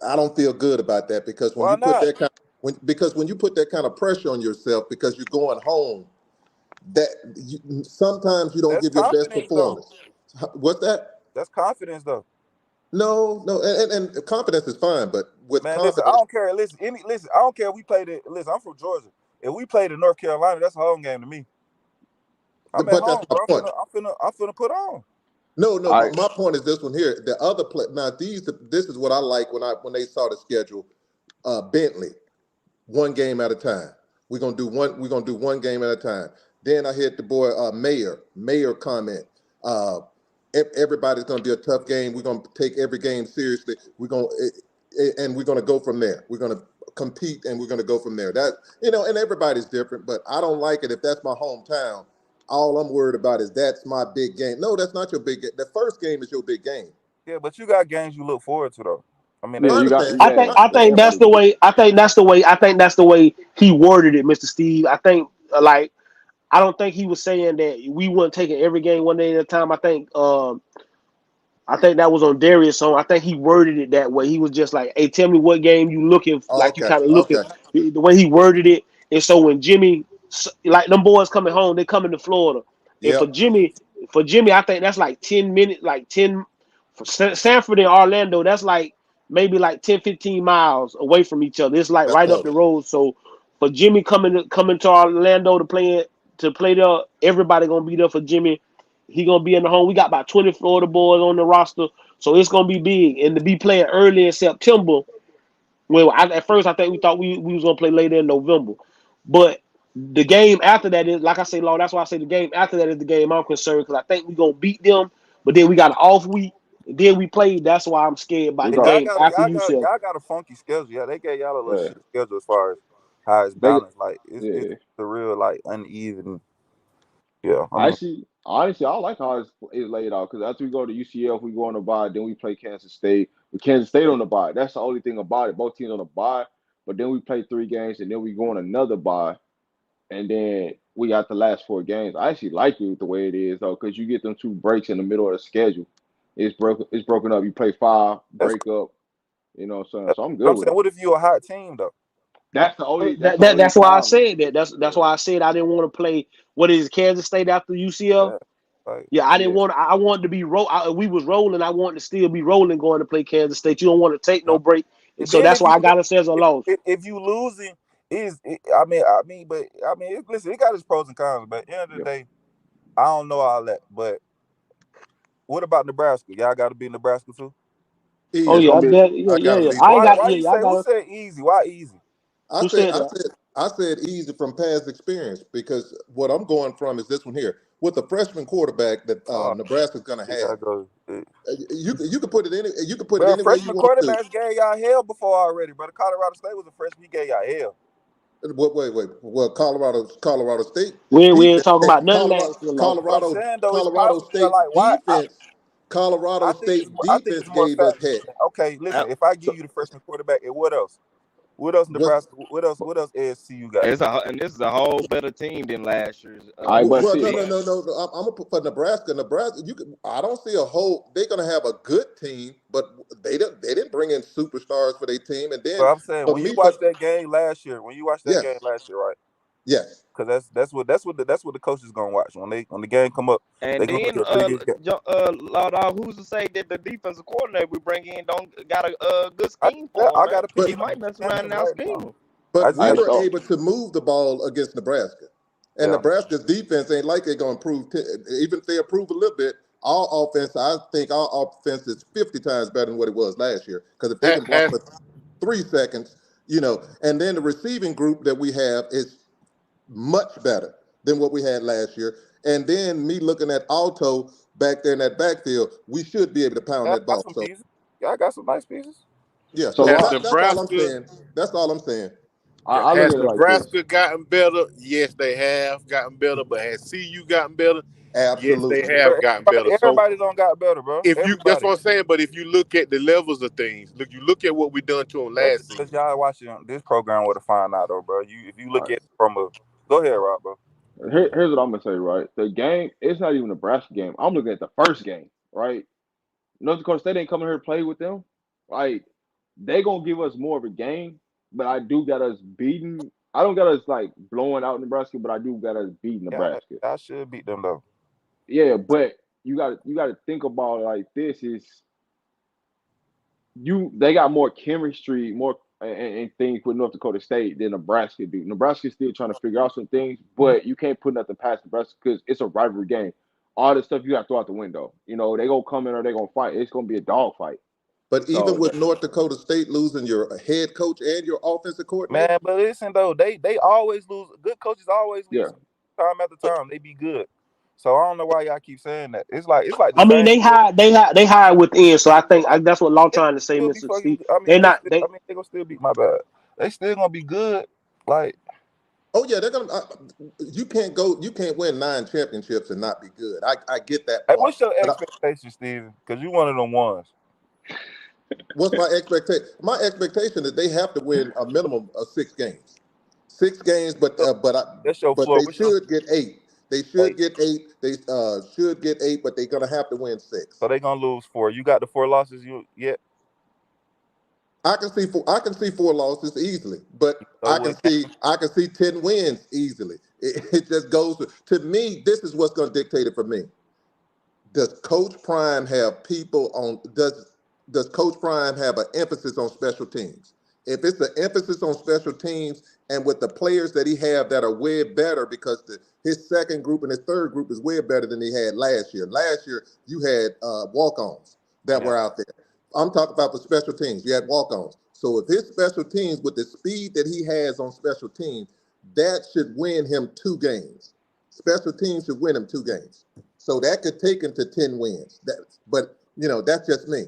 I don't feel good about that because when Why you put not? that kind when you put that kind of pressure on yourself because you're going home, sometimes you don't That's give your best confidence though. performance. What's that? That's confidence though. No, and confidence is fine, but with Man, listen, I confidence, don't care. Listen, I don't care if we played it. Listen, I'm from Georgia. If we played in North Carolina, that's a home game to me. I'm at but that's home, my bro. point. I'm finna put on. No. I My point is this one here. The other play now. This is what I like when they saw the schedule. Bentley, one game at a time. We're gonna do one. We're gonna do one game at a time. Then I hit the boy Mayor comment. Uh, everybody's gonna be a tough game. We're gonna take every game seriously. And we're gonna go from there. We're gonna compete and we're gonna go from there. That and everybody's different, but I don't like it if that's my hometown. All I'm worried about is that's my big game. No, that's not your big game. The first game is your big game. Yeah, but you got games you look forward to though. I mean, yeah, I you got understand. I yeah, think I, I yeah. think that's Everybody the do. way. I think that's the way he worded it, Mr. Steve. I think like I don't think he was saying that we weren't taking every game one day at a time. I think that was on Darius' song. I think he worded it that way. He was just like, "Hey, tell me what game you looking like. You okay, kind of looking." okay. The way he worded it, and so when Jimmy, like them boys coming home, they coming to Florida, and Yep, for Jimmy, I think that's like 10 minutes, like 10 for Sanford and Orlando. That's like maybe like 10, 15 miles away from each other. It's like that's right up the close. road. So for Jimmy coming to Orlando to play there, everybody gonna be there for Jimmy. He gonna be in the home. We got about 20 Florida boys on the roster, so it's gonna be big. And to be playing early in September, well, at first I think we thought we was gonna play later in November, but the game after that is like I say, Lord. That's why I say the game after that is the game I'm concerned because I think we gonna beat them, but then we got an off week. And then we played. That's why I'm scared about We the and got game after UCF. y'all got a funky schedule. Yeah, they gave y'all a little yeah. shit schedule as far as how it's They balanced. Like it's yeah. the real like uneven. Yeah, I mean, Actually, honestly, I like how it's laid out because after we go to UCF, we go on the bye, then we play Kansas State. With Kansas State on the bye, that's the only thing about it. Both teams on the bye, but then we play 3 games, and then we go on another bye, and then we got the last 4 games. I actually like it the way it is though, because you get them 2 breaks in the middle of the schedule. It's broken. It's broken up. You play 5, that's break up. You know what I'm saying? But So I'm good I'm with saying, it. what if you a hot team though? That's the only. That's That, the that only that's why I problem. said that. That's Yeah. why I said I didn't want to play. What is it, Kansas State after UCF? Yeah, like Yeah, I didn't Yeah. want. I wanted to be we was rolling. I wanted to still be rolling going to play Kansas State. You don't want to take yeah. no break, and And so then that's if why you I got us as a loss. if you losing but listen, it got its pros and cons. But at the end of the Yeah. day, I don't know all that. But what about Nebraska? Y'all got to be Nebraska too. Oh It's Easy. yeah, gonna be. yeah, I yeah, gotta yeah. be I ain't got. Why Yeah, you yeah, I say got who us. said easy? Why easy? I Who said, said I that? said, I said easy from past experience because what I'm going from is this one here with the freshman quarterback that Oh, Nebraska's going to see how have. it goes. You could put it Bro, any way you freshman want to. quarterbacks gave y'all hell before already. But Colorado State was a freshman. He gave y'all hell. Wait. Well, Colorado State We ain't defense, talking about nothing last year, Lord. But I'm saying though, it's Colorado possible. Bro, State like why? defense, Colorado State I think it's defense more gave us factors. heck. Okay, Uh, listen. If I give So you the freshman quarterback, and what else? What else what? Nebraska? What else? What else ASC you got? and this is a whole better team than last year's I but Well, no, see. no, no, defense. no. no. I'm gonna put for Nebraska. Nebraska, you could. I don't see a whole. They're gonna have a good team, but they didn't bring in superstars for their team. And So then I'm saying for when you me, watched that game last year, yes, right? yes. Because that's what the coach is gonna watch when the game come up. They're And gonna look then, at previous game. Lord, who's to say that the defensive coordinator we bring in don't got a good scheme for him, I man? got a But He opinion on might mess the around and champions out right scheme now. him. I But just we I got were so able to move the ball against Nebraska, and yeah. Nebraska's defense ain't like they're gonna improve. Even if they improve a little bit, our offense, I think our offense is 50 times better than what it was last year. Because if they can block for 3 seconds, and then the receiving group that we have is much better than what we had last year. And then me looking at Alto back there in that backfield, we should be able to pound Y'all that got ball. some So pieces. Y'all got some nice pieces. yeah, so so Has law. that's all I'm Nebraska saying. That's all I'm saying. I look Has at it like this. Nebraska gotten better? Yes, they have gotten better. But has CU gotten better? Yes, they Absolutely. have gotten better. So Everybody don't got better, bro. if you, that's Everybody. what I'm saying. But if you look at the levels of things, you look at what we done to them That's last because season. y'all watching this program with a find out though, bro. If you All look at right. it from a go ahead, Rob, bro. Here's what I'm gonna say. Right, the game. It's not even a Nebraska game. I'm looking at the first game. Right, North Dakota State ain't coming here to play with them. Like they gonna give us more of a game, but I do got us beating. I don't got us like blowing out Nebraska, but I do got us beating Yeah, Nebraska. I should beat them though. Yeah, but you got to think about it like this is they got more chemistry, more and things with North Dakota State than Nebraska do. Nebraska's still trying to figure out some things, but you can't put nothing past Nebraska because it's a rivalry game. All this stuff you got to throw out the window. You know, they gonna come in or they gonna fight. It's gonna be a dog fight. But even So with North Dakota State losing your head coach and your offensive coordinator, Man, but listen though, they always lose. Good coaches always yeah, lose time after time. They be good. So I don't know why y'all keep saying that. It's like the I mean, same. they hide within. So I think that's what Law They trying to say, still be Mister fucking. Steve. They're not. I mean, they gonna still beat my bad. They still gonna be good. Like, oh yeah, they're gonna. You can't win 9 championships and not be good. I get that hey, part. what's your But expectation, Steven? Because you one of them ones. what's my expectation? My expectation is they have to win a minimum of 6 games. 6 games, That's your but floor. they What's your should get 8. They should eight? get 8. They should get 8, but they're gonna have to win So 6. they gonna lose 4. You got the 4 losses you yet? I can see 4 losses easily, but So what? I can see 10 wins easily. It just goes to me. This is what's going to dictate it for me. Does Coach Prime have people on? Does Coach Prime have an emphasis on special teams? If it's an emphasis on special teams, and with the players that he have that are way better, because his second group and his third group is way better than he had last year. Last year you had walk-ons that Yeah, were out there. I'm talking about the special teams. You had walk-ons. So if his special teams, with the speed that he has on special teams, that should win him 2 games. Special teams should win him 2 games. So that could take him to 10 wins. But that's just me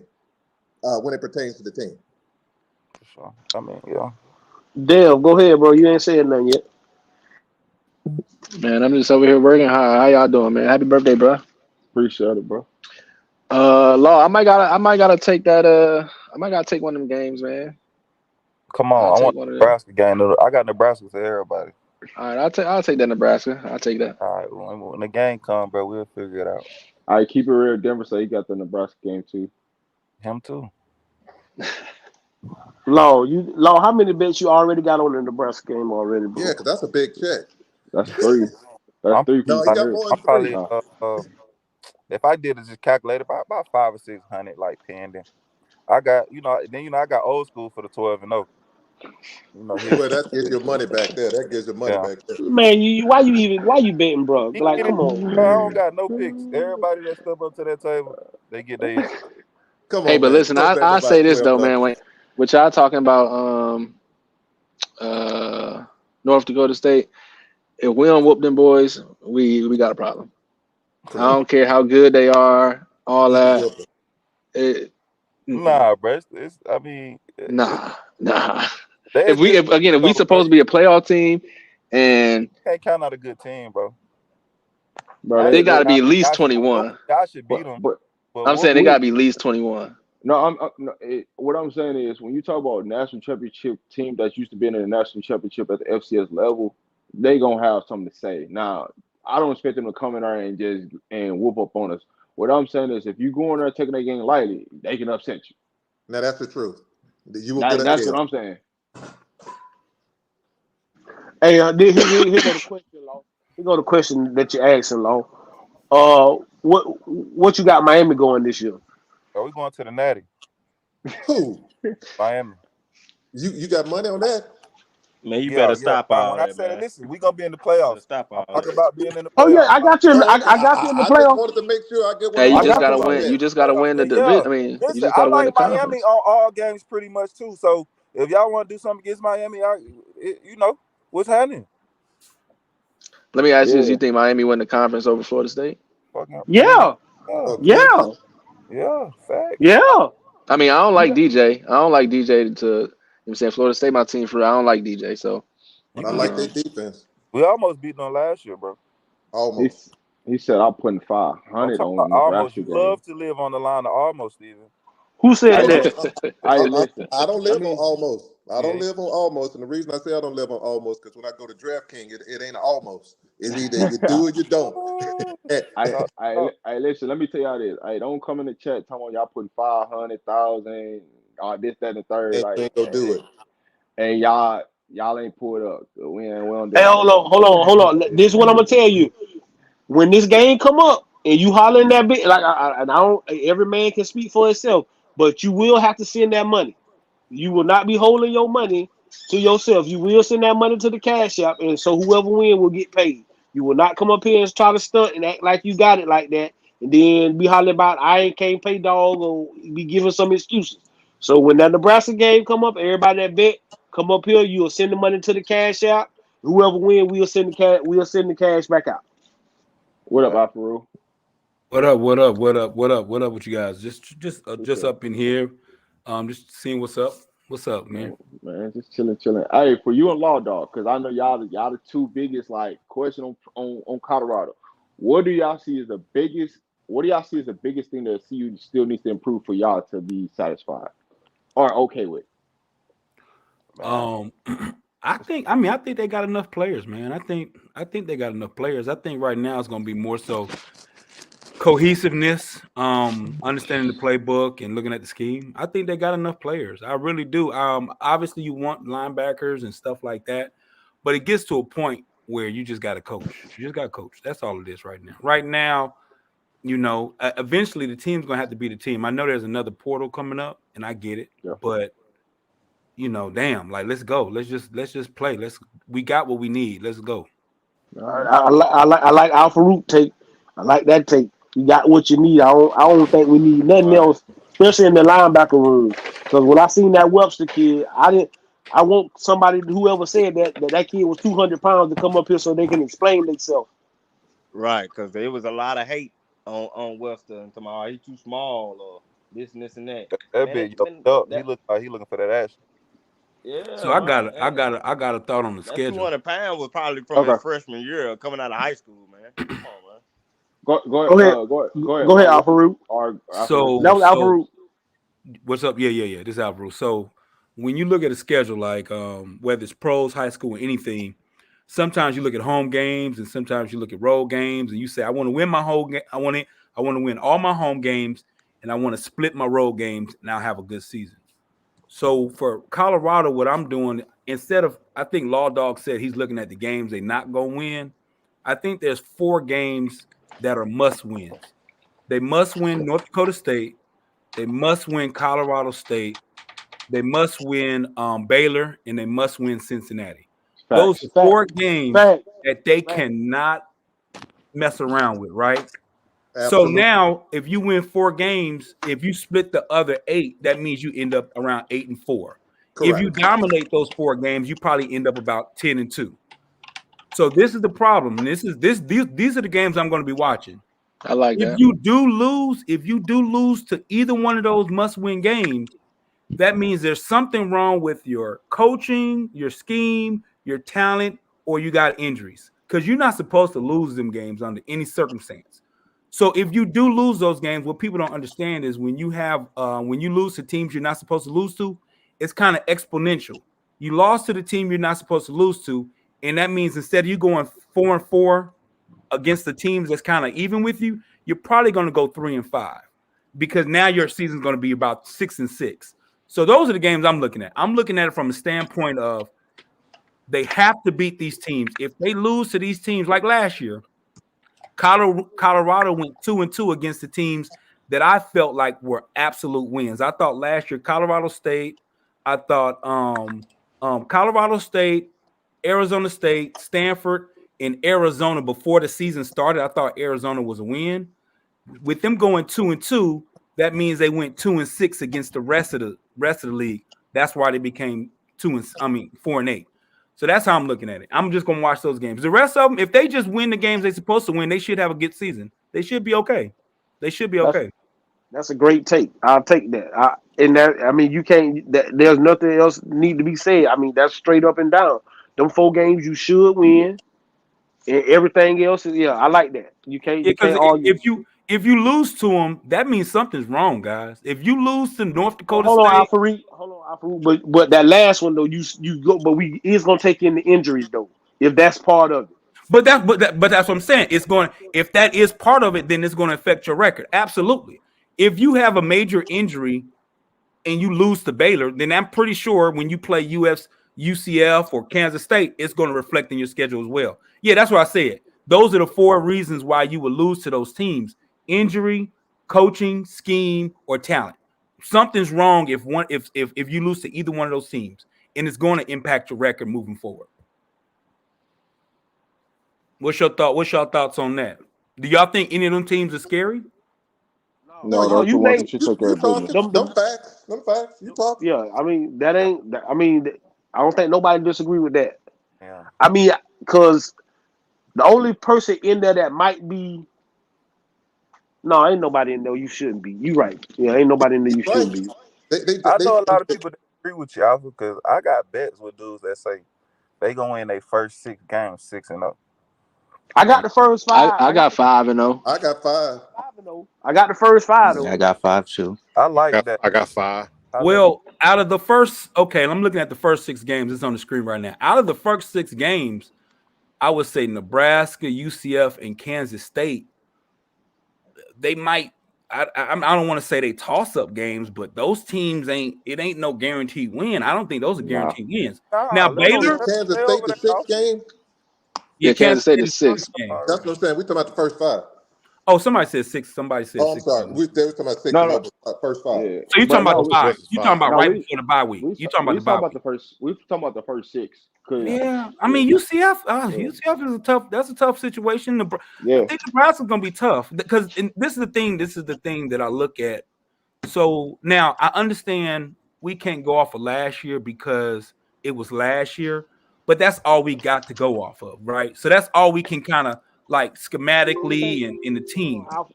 when it pertains to the team. for sure. I mean, yeah. Dale, go ahead, bro. You ain't said nothing yet. Man, I'm just over here working. How y'all doing, man? Happy birthday, bro. appreciate it, bro. Law, I might gotta take that. I might gotta take one of them games, man. Come I'll on, I take want one of them. Nebraska game. I got Nebraska for everybody. All right, I'll take that Nebraska. I'll take that. All right, when the game come, bro, we'll figure it out. All right, keep it real. Denver say he got the Nebraska game too. Him too. Law, how many bets you already got on the Nebraska game already, Yeah, bro? because that's a big check. That's 3. That's I'm 3 from No, he my got head. more I'm than probably 3. Nah. if I did it just calculate about 5 or 600 like pending. I got I got old school for the 12-0. Hit Well, that gives your money back there. That gives your money yeah. back there. Man, why you betting, bro? He Like, get it. come on, Bro, I man. don't got no picks. Everybody that step up to that table, they get their Come Hey, on, but man. listen, You don't bet I nobody say this though, $12. man. What y'all talking about? North Dakota State. If we don't whoop them boys, we got a problem. I Correct. don't care how good they are, all We can that. whoop them. Mm-mm. Nah, bro. I mean, Nah. they just If we bro. supposed to be a playoff team, and Can't count out a good team, bro. Bro, I ain't they saying got to be at least y'all should whoop 21. 'em. Y'all should beat but them, but but I'm whoop saying they 'em. got we to be at least 21. no, no, what I'm saying is when you talk about national championship team that's used to being in the national championship at the FCS level, they gonna have something to say. Now, I don't expect them to come in there and just and whoop up on us. What I'm saying is if you go in there taking that game lightly, they can upset you. Now, that's the truth. You will get a That's what L. I'm saying. Hey, here go the question, Law. Here go the question that you asking, Law. What you got Miami going this year? Are we going to the Natty, Who? Miami? You got money on that? Man, you Yeah, better yeah. stop Now, all when I that, said, man. listen, we gonna be in the Better playoffs. stop I'm all talking that. about being in the Oh yeah, playoffs. I, Okay, I got you in the I just playoff. wanted to make sure I get what Hey, I'm you I just supposed got to gotta you get on win. bet. You being in just the gotta playoffs. win the But yeah, division. I mean, you listen, just I gotta win like the Miami conference. on all games pretty much too. So if y'all want to do something against Miami, what's happening? Let me ask you this: Yeah. you think Miami win the conference over Florida State? Fucking, I mean, Yeah, yeah, Clemson. yeah, yeah, facts. yeah. I mean, I don't You like got DJ. I don't like DJ to I'm saying Florida State, my team for real. I don't like DJ, so But You I can get. like their um, defense. We almost beat them last year, bro. Almost. He said I'm putting I'm 500 talking about on almost. Nebraska You game. love to live on the line of almost, Steven. Who said Hey, No, that? listen. Hey, listen. I don't Let live on me. almost. I don't Yeah. live on almost. And the reason I say I don't live on almost, because when I go to DraftKings, it ain't almost. It's either you do or you don't. I, Talk, I listen. Let me tell y'all this. I don't come in the chat talking about y'all putting 500,000, this, that, and the third. And you Like, ain't gonna do it. and y'all ain't pulled up. We don't do Hey, all hold that. on, hold on, hold on. This is what I'm gonna tell you. When this game come up and you holler in that bit, like and I don't. Every man can speak for himself, but you will have to send that money. You will not be holding your money to yourself. You will send that money to the cash app, and so whoever win will get paid. You will not come up here and try to stunt and act like you got it like that, and then be hollering about I ain't can't pay dog or be giving some excuses. So when that Nebraska game come up, everybody that bet come up here, you will send the money to the cash app. Whoever win, we'll send the cash. We'll send the cash back out. What up, Alfaru? What up? What up? What up? What up? What up with you guys? What's Just up, up in here, just seeing what's up. What's up, man? man? Just chilling. Hey, for you and Law Dog, because I know y'all the two biggest like question on Colorado. What do y'all see as the biggest? What do y'all see as the biggest thing that CU still needs to improve for y'all to be satisfied or okay with? man. Um, I think they got enough players, man. I think they got enough players. I think right now it's going to be more so cohesiveness, understanding the playbook and looking at the scheme. I think they got enough players. I really do. Obviously you want linebackers and stuff like that, but it gets to a point where you just got to coach. You just got to coach. That's all it is right now. Right now, eventually the team's gonna have to be the team. I know there's another portal coming up, and I get it, Definitely. but damn, like let's go. Let's just play. We got what we need. Let's go. All I, right. I, like I like Alpha Root take. I like that take. You got what you need. I don't think we need nothing Right. else, especially in the linebacker room. Because when I seen that Webster kid, I didn't. I want somebody whoever said that kid was 200 pounds to come up here so they can explain themselves. Right, because there was a lot of hate on Webster and talking about he too small or this and that. That Man, big that man, yoked up. He that look like he looking for that action. So yeah, I man. got I got a thought on the That schedule. 200 pounds was probably from his Okay. freshman year coming out of high school, man. Come on, man. Go Go ahead, go ahead, go ahead, Law. What Alpha you Root. or Alfred? That So was Alpha Root. what's up? Yeah. This is Alvaro. So when you look at a schedule, like whether it's pros, high school, or anything, sometimes you look at home games and sometimes you look at road games, and you say, I want to win my whole game. I want to win all my home games, and I want to split my road games, and I'll have a good season. So for Colorado, what I'm doing instead of, I think Law Dog said he's looking at the games they not gonna win. I think there's 4 games that are must wins. They must win North Dakota State. They must win Colorado State. They must win Baylor, and they must win Cincinnati. Those are Facts. Fact, 4 games fact, that they fact. cannot mess around with, right? So Absolutely now, if you win 4 games, if you split the other 8, that means you end up around 8-4. If you correct. dominate those 4 games, you probably end up about 10-2. So this is the problem. These are the games I'm going to be watching. I like If that. you do lose, to either one of those must-win games, that means there's something wrong with your coaching, your scheme, your talent, or you got injuries. Because you're not supposed to lose them games under any circumstance. So if you do lose those games, what people don't understand is when you lose to teams you're not supposed to lose to, it's kind of exponential. You lost to the team you're not supposed to lose to, and that means instead of you going 4-4 against the teams that's kind of even with you, you're probably going to go 3-5 because now your season's going to be about 6-6. So those are the games I'm looking at. I'm looking at it from a standpoint of they have to beat these teams. If they lose to these teams like last year, Colorado went 2-2 against the teams that I felt like were absolute wins. I thought last year Colorado State, I thought Colorado State, Arizona State, Stanford, and Arizona before the season started. I thought Arizona was a win. With them going 2-2, that means they went 2-6 against the rest of the league. That's why they became 4-8. So that's how I'm looking at it. I'm just gonna watch those games. The rest of them, if they just win the games they're supposed to win, they should have a good season. They should be okay. They should be That's okay. That's a great take. I'll take that. And that, I mean, you can't. There's nothing else need to be said. I mean, that's straight up and down. Them 4 games you should win, and everything else is, yeah. I like that. Yeah, You because can't argue. if you lose to them, that means something's wrong, guys. If you lose to North Well, Dakota hold on, State, Alfred. Hold on, Alfred. But that last one though, you go. But we is gonna take in the injuries though, if that's part of it. but that's what I'm saying. It's going if that is part of it, then it's going to affect your record. Absolutely. If you have a major injury and you lose to Baylor, then I'm pretty sure when you play UCF or Kansas State, it's going to reflect in your schedule as well. Yeah, that's what I said. Those are the 4 reasons why you would lose to those teams: injury, coaching, scheme, or talent. Something's wrong if you lose to either one of those teams, and it's going to impact your record moving forward. What's your thought? What's your thoughts on that? Do y'all think any of them teams are scary? No, No, no, those the you ones that name should You take care you of business. talking? Them them. facts. Them facts. You talking? Yeah, I mean that ain't. I mean, I don't think nobody disagree with that. Yeah. I mean, because the only person in there that might be no, ain't nobody in there. You shouldn't be. You right. Yeah, ain't nobody in there. You Right. shouldn't be. I They know a lot of people that agree with you, Alpha, because I got bets with dudes that say they gonna win their first 6 games 6-0. I got And the first I, 5. I I got got the first 5-0. I got 5. 5 though. I got the first 5 Yeah, I though. got 5 too. I like that. I got 5. I let Well, out of the first, okay, I'm looking at the first 6 games. It's on the screen right now. Out of the first 6 games, I would say Nebraska, UCF, and Kansas State. They might. I don't want to say they toss up games, but those teams ain't. It ain't no guaranteed win. I don't think those are Nah. guaranteed wins. Now nah, let them Is Baylor, let them Kansas stay State over the there, 6th Alpha. game? yeah, Yeah, Kansas Kansas State State is is the 6th 6. game. That's what I'm saying. We talking about the first 5. Oh, somebody said 6. Somebody said Oh, I'm 6. sorry. They was talking about 6 No, and no. over first 5. Yeah. So you talking But about no, the Kansas bye? West is You talking 5. about no, right we before the bye week? You talking about we the talking bye about week? the first. We talking about the first 6. Cause Yeah, I yeah, mean UCF. yeah, UCF is a tough. That's a tough situation. I yeah. think Nebraska's gonna be tough because this is the thing. This is the thing that I look at. So now I understand we can't go off of last year because it was last year, but that's all we got to go off of, right? So that's all we can kind of like Only thing, schematically and in the hold team. on,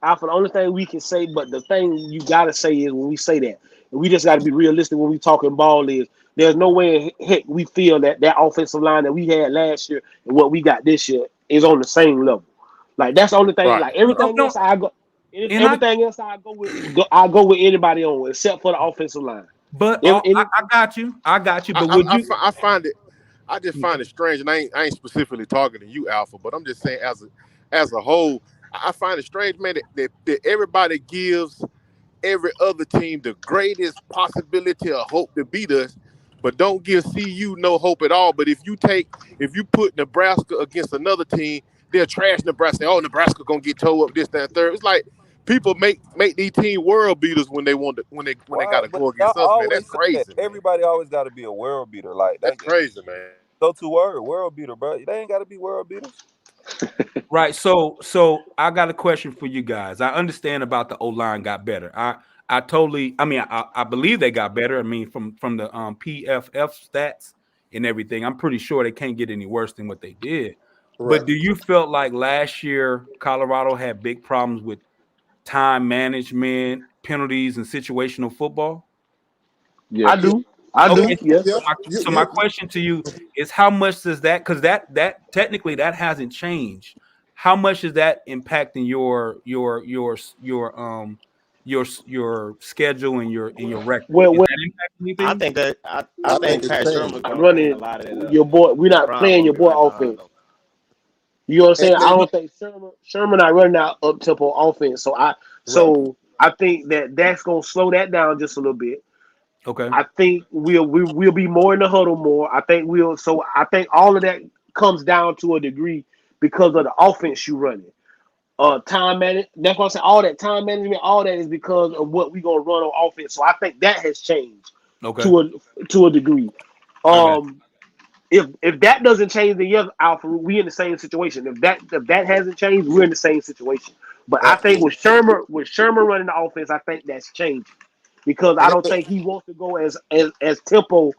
Alpha. The only thing we can say, but the thing you gotta say is when we say that, and we just gotta be realistic when we talking ball is there's no way in heck we feel that offensive line that we had last year and what we got this year is on the same level. Like that's the only thing. Right. Like Oh, everything no, else, I go. and I Everything else I go with. I go with anybody on except for the offensive line. but Any I got you. I got you. I, But I, would I, you? fi- I find it. I just find it strange, and I ain't specifically talking to you, Alpha, but I'm just saying as a whole, I find it strange, man, that everybody gives every other team the greatest possibility of hope to beat us, but don't give CU no hope at all. But if you put Nebraska against another team, they'll trash Nebraska. Oh, Nebraska gonna get towed up this, that, and third. It's like people make these team world beaters when they want to when they Why? got to But go y'all against us, man. That's always say that. crazy, man. Everybody always got to be a world beater. Like That's that. crazy, man. Go to world beater, bro. They ain't got to be world beaters. Right. So I got a question for you guys. I understand about the O line got better. I totally. I mean, I believe they got better. I mean, from the PFF stats and everything, I'm pretty sure they can't get any worse than what they did. But Correct. do you felt like last year Colorado had big problems with time management, penalties, and situational football? I Yes. Yeah. do. I Yeah. do. Okay, Yeah. Yes. so my question to you is how much does that because that technically that hasn't changed. How much is that impacting your schedule and your record? Is Well, that impacting I anything? think that I I think think it's Pat Shermer changed. gonna clean a running lot of that up. your boy. We're not Brown playing gonna your be boy running the hard offense. though. You know what I'm saying? I And don't think Sherman not running out up tempo offense. right. So I think that's gonna slow that down just a little bit. Okay. I think we'll be more in the huddle more. I think all of that comes down to a degree because of the offense you running. Time management. That's what I'm saying. All that time management, all that is because of what we gonna run on offense. So I think that has changed Okay. to a degree. I got Um, if that doesn't change, then yes, Alpha, we in the same situation. If that hasn't changed, we're in the same situation. But I think Absolutely. with Shermer running the offense, I think that's changed because I And don't think he wants to go as tempo.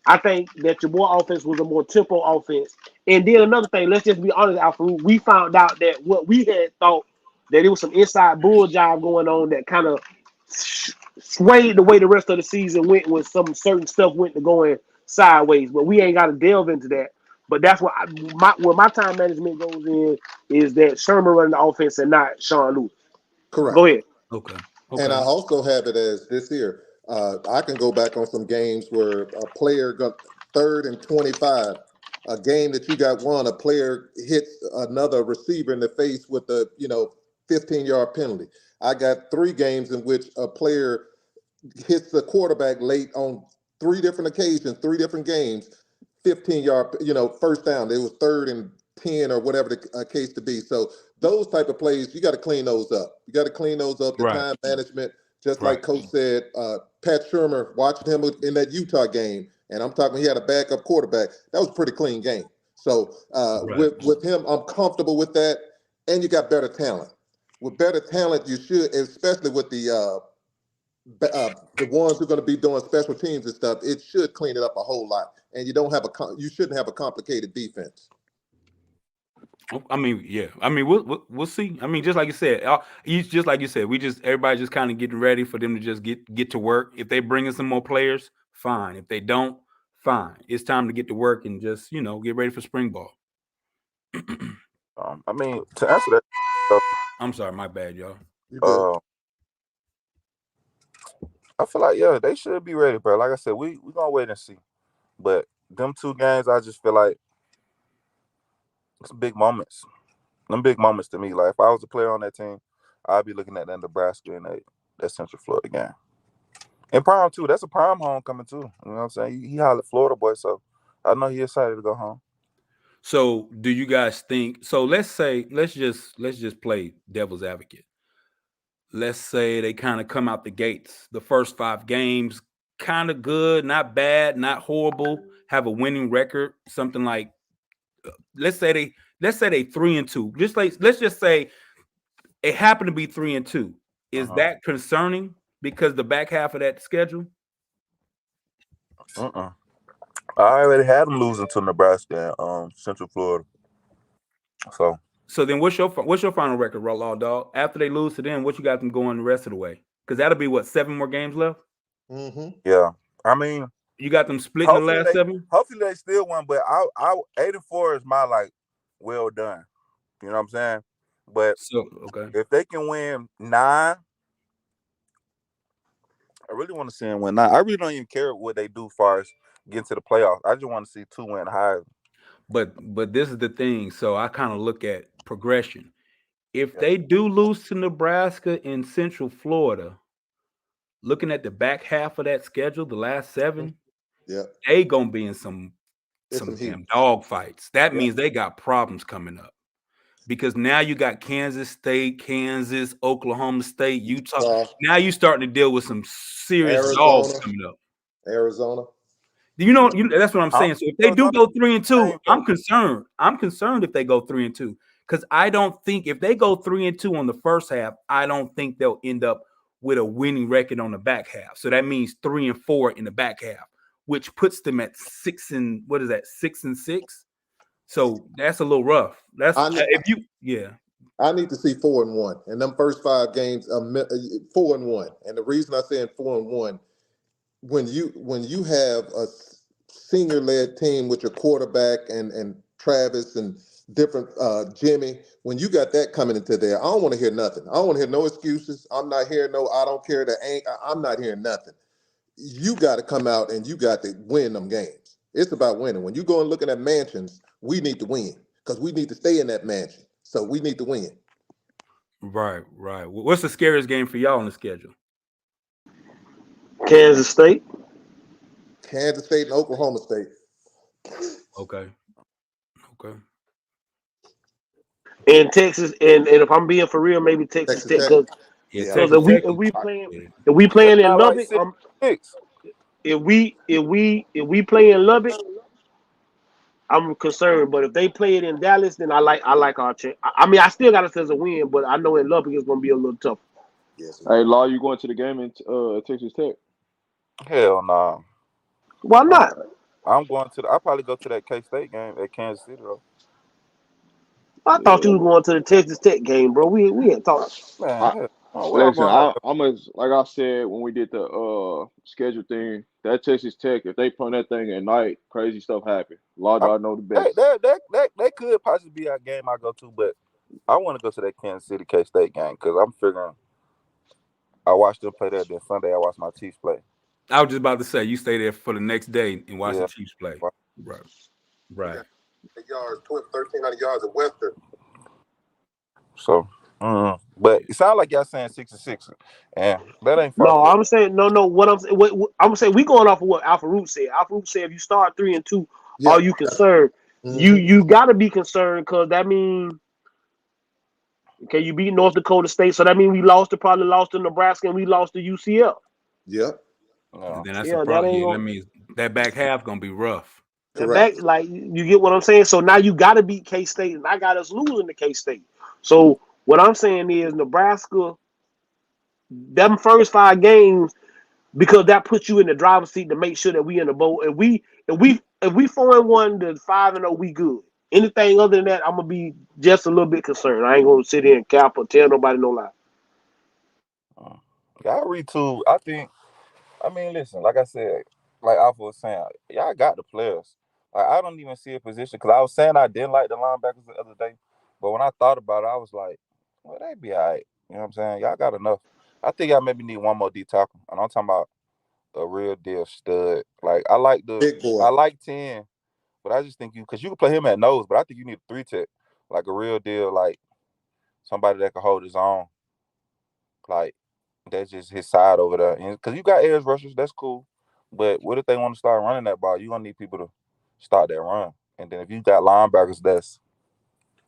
I think that your boy offense was a more tempo offense. And then another thing, let's just be honest, Alpha. We found out that what we had thought that it was some inside bull job going on that kind of swayed the way the rest of the season went when some certain stuff went to going sideways. But we ain't got to delve into that. But that's what where my time management goes in is that Sherman running the offense and not Sean Lewis. Correct. Go ahead. Okay. And I also have it as this year. I can go back on some games where a player got 3rd and 25, a game that you got won, a player hits another receiver in the face with a 15-yard penalty. I got 3 games in which a player hits the quarterback late on 3 different occasions, 3 different games, 15-yard, first down. It was 3rd and 10 or whatever the case to be. So those type of plays, you got to clean those up. You got to clean those up. The Right. time management, just Right. like Coach said, Pat Shermer, watching him in that Utah game, and I'm talking, he had a backup quarterback. That was a pretty clean game. So Right. with him, I'm comfortable with that. And you got better talent. With better talent, you should, especially with the ones who are going to be doing special teams and stuff, it should clean it up a whole lot. And you shouldn't have a complicated defense. I mean, yeah. I mean, we'll see. I mean, just like you said, everybody just kind of getting ready for them to just get to work. If they bring in some more players, fine. If they don't, fine. It's time to get to work and just get ready for spring ball. I mean, to answer that, I'm sorry, my bad, y'all. You good? I feel like they should be ready, bro. Like I said, we gonna wait and see. But them 2 games, I just feel like it's big moments. Them big moments to me. Like if I was a player on that team, I'd be looking at that Nebraska and that Central Florida game. And prime too. That's a prime homecoming too. You know what I'm saying? He hollered Florida boy, so I know he's excited to go home. So, do you guys think? So, let's just play devil's advocate. Let's say they kind of come out the gates. The first 5 games, kind of good, not bad, not horrible. Have a winning record, something like. Let's say they 3-2. Let's just say it happened to be 3-2. Is that concerning because the back half of that schedule? I already had them losing to Nebraska and Central Florida. So then what's your final record, Raw Dog? After they lose to them, what you got them going the rest of the way? Because that'll be 7 more games left. Mm-hmm. Yeah, I mean, you got them splitting the last 7. Hopefully they still won, but I 8-4 is my well done. You know what I'm saying? But if they can win 9, I really want to see them win 9. I really don't even care what they do as far as getting to the playoffs. I just want to see 2 win high. But this is the thing. So I kind of look at progression. If they do lose to Nebraska in Central Florida, looking at the back half of that schedule, the last 7, they gonna be in some damn dog fights. That means they got problems coming up. Because now you got Kansas State, Kansas, Oklahoma State, Utah. Now you starting to deal with some serious dogs coming up. Arizona. That's what I'm saying. So if they do go 3-2, I'm concerned. I'm concerned if they go 3-2 because I don't think if they go 3-2 on the first half, I don't think they'll end up with a winning record on the back half. So that means 3-4 in the back half, which puts them at 6-6. So that's a little rough. That's I need to see 4-1 and them first 5 games, 4-1. And the reason I saying 4-1. When you have a senior-led team with your quarterback and Travis and different Jimmy, when you got that coming into there, I don't want to hear nothing. I don't want to hear no excuses. I'm not hearing I don't care. I'm not hearing nothing. You got to come out and you got to win them games. It's about winning. When you go and looking at mansions, we need to win because we need to stay in that mansion. So we need to win. Right. What's the scariest game for y'all on the schedule? Kansas State and Oklahoma State. Okay. And Texas, and if I'm being for real, maybe Texas Tech. Because if we playing in Lubbock, if we play in Lubbock, I'm concerned. But if they play it in Dallas, then I like our chance. I mean, I still got us as a win, but I know in Lubbock it's going to be a little tougher. Yes. Hey, Law, you going to the game in Texas Tech? Hell no. Nah. Why not? I'll probably go to that K-State game at Kansas City though. I thought you was going to the Texas Tech game, bro. We ain't talking. Man, Oh, we all Listen, going out there. I'm as like I said when we did the schedule thing. That Texas Tech, if they play that thing at night, crazy stuff happen. Law I, dog know the that, best. that, that, that, that could possibly be a game I go to, but I want to go to that Kansas City K State game because I'm figuring I watched them play that. Then Sunday I watched my Chiefs play. I was just about to say you stay there for the next day and watch the Yeah. Chiefs play. Right. We Right. got yards, 1,300 yards at Western. So, but it sounds like y'all saying 6-6, and that ain't far No, fetched. I'm saying no, no. What I'm saying, we going off of what Alpha Root said. Alpha Root said if you start 3-2, Yeah. are you concerned? Mm-hmm. You got to be concerned because that means okay, you beat North Dakota State, so that means probably lost to Nebraska and we lost to UCF. Yep. Yeah. Then that's the Yeah, that problem. ain't Yeah, gonna that means that back half gonna be rough. that back Correct. like you get what I'm saying. So now you got to beat K State, and I got us losing to K State. So what I'm saying is Nebraska, them first 5 games because that puts you in the driver's seat to make sure that we in the bowl. If we 4-1 to 5-0, we good. Anything other than that, I'm gonna be just a little bit concerned. I ain't gonna sit here and cap or tell nobody no lie. Y'all retool. I think. I mean, listen. Like I said, like Alpha was saying, y'all got the players. Like I don't even see a position because I was saying I didn't like the linebackers the other day, but when I thought about it, I was like, well, they be all right. You know what I'm saying? Y'all got enough. I think y'all maybe need one more D tackle, and I'm talking about a real deal stud. Like Big boy. I like 10, but I just think because you can play him at nose, but I think you need a 3 tech, like a real deal, like somebody that can hold his own. Like that's just his side over there. Because you got edge rushers, that's cool. But what if they want to start running that ball? You're gonna need people to start that run. And then if you got linebackers that's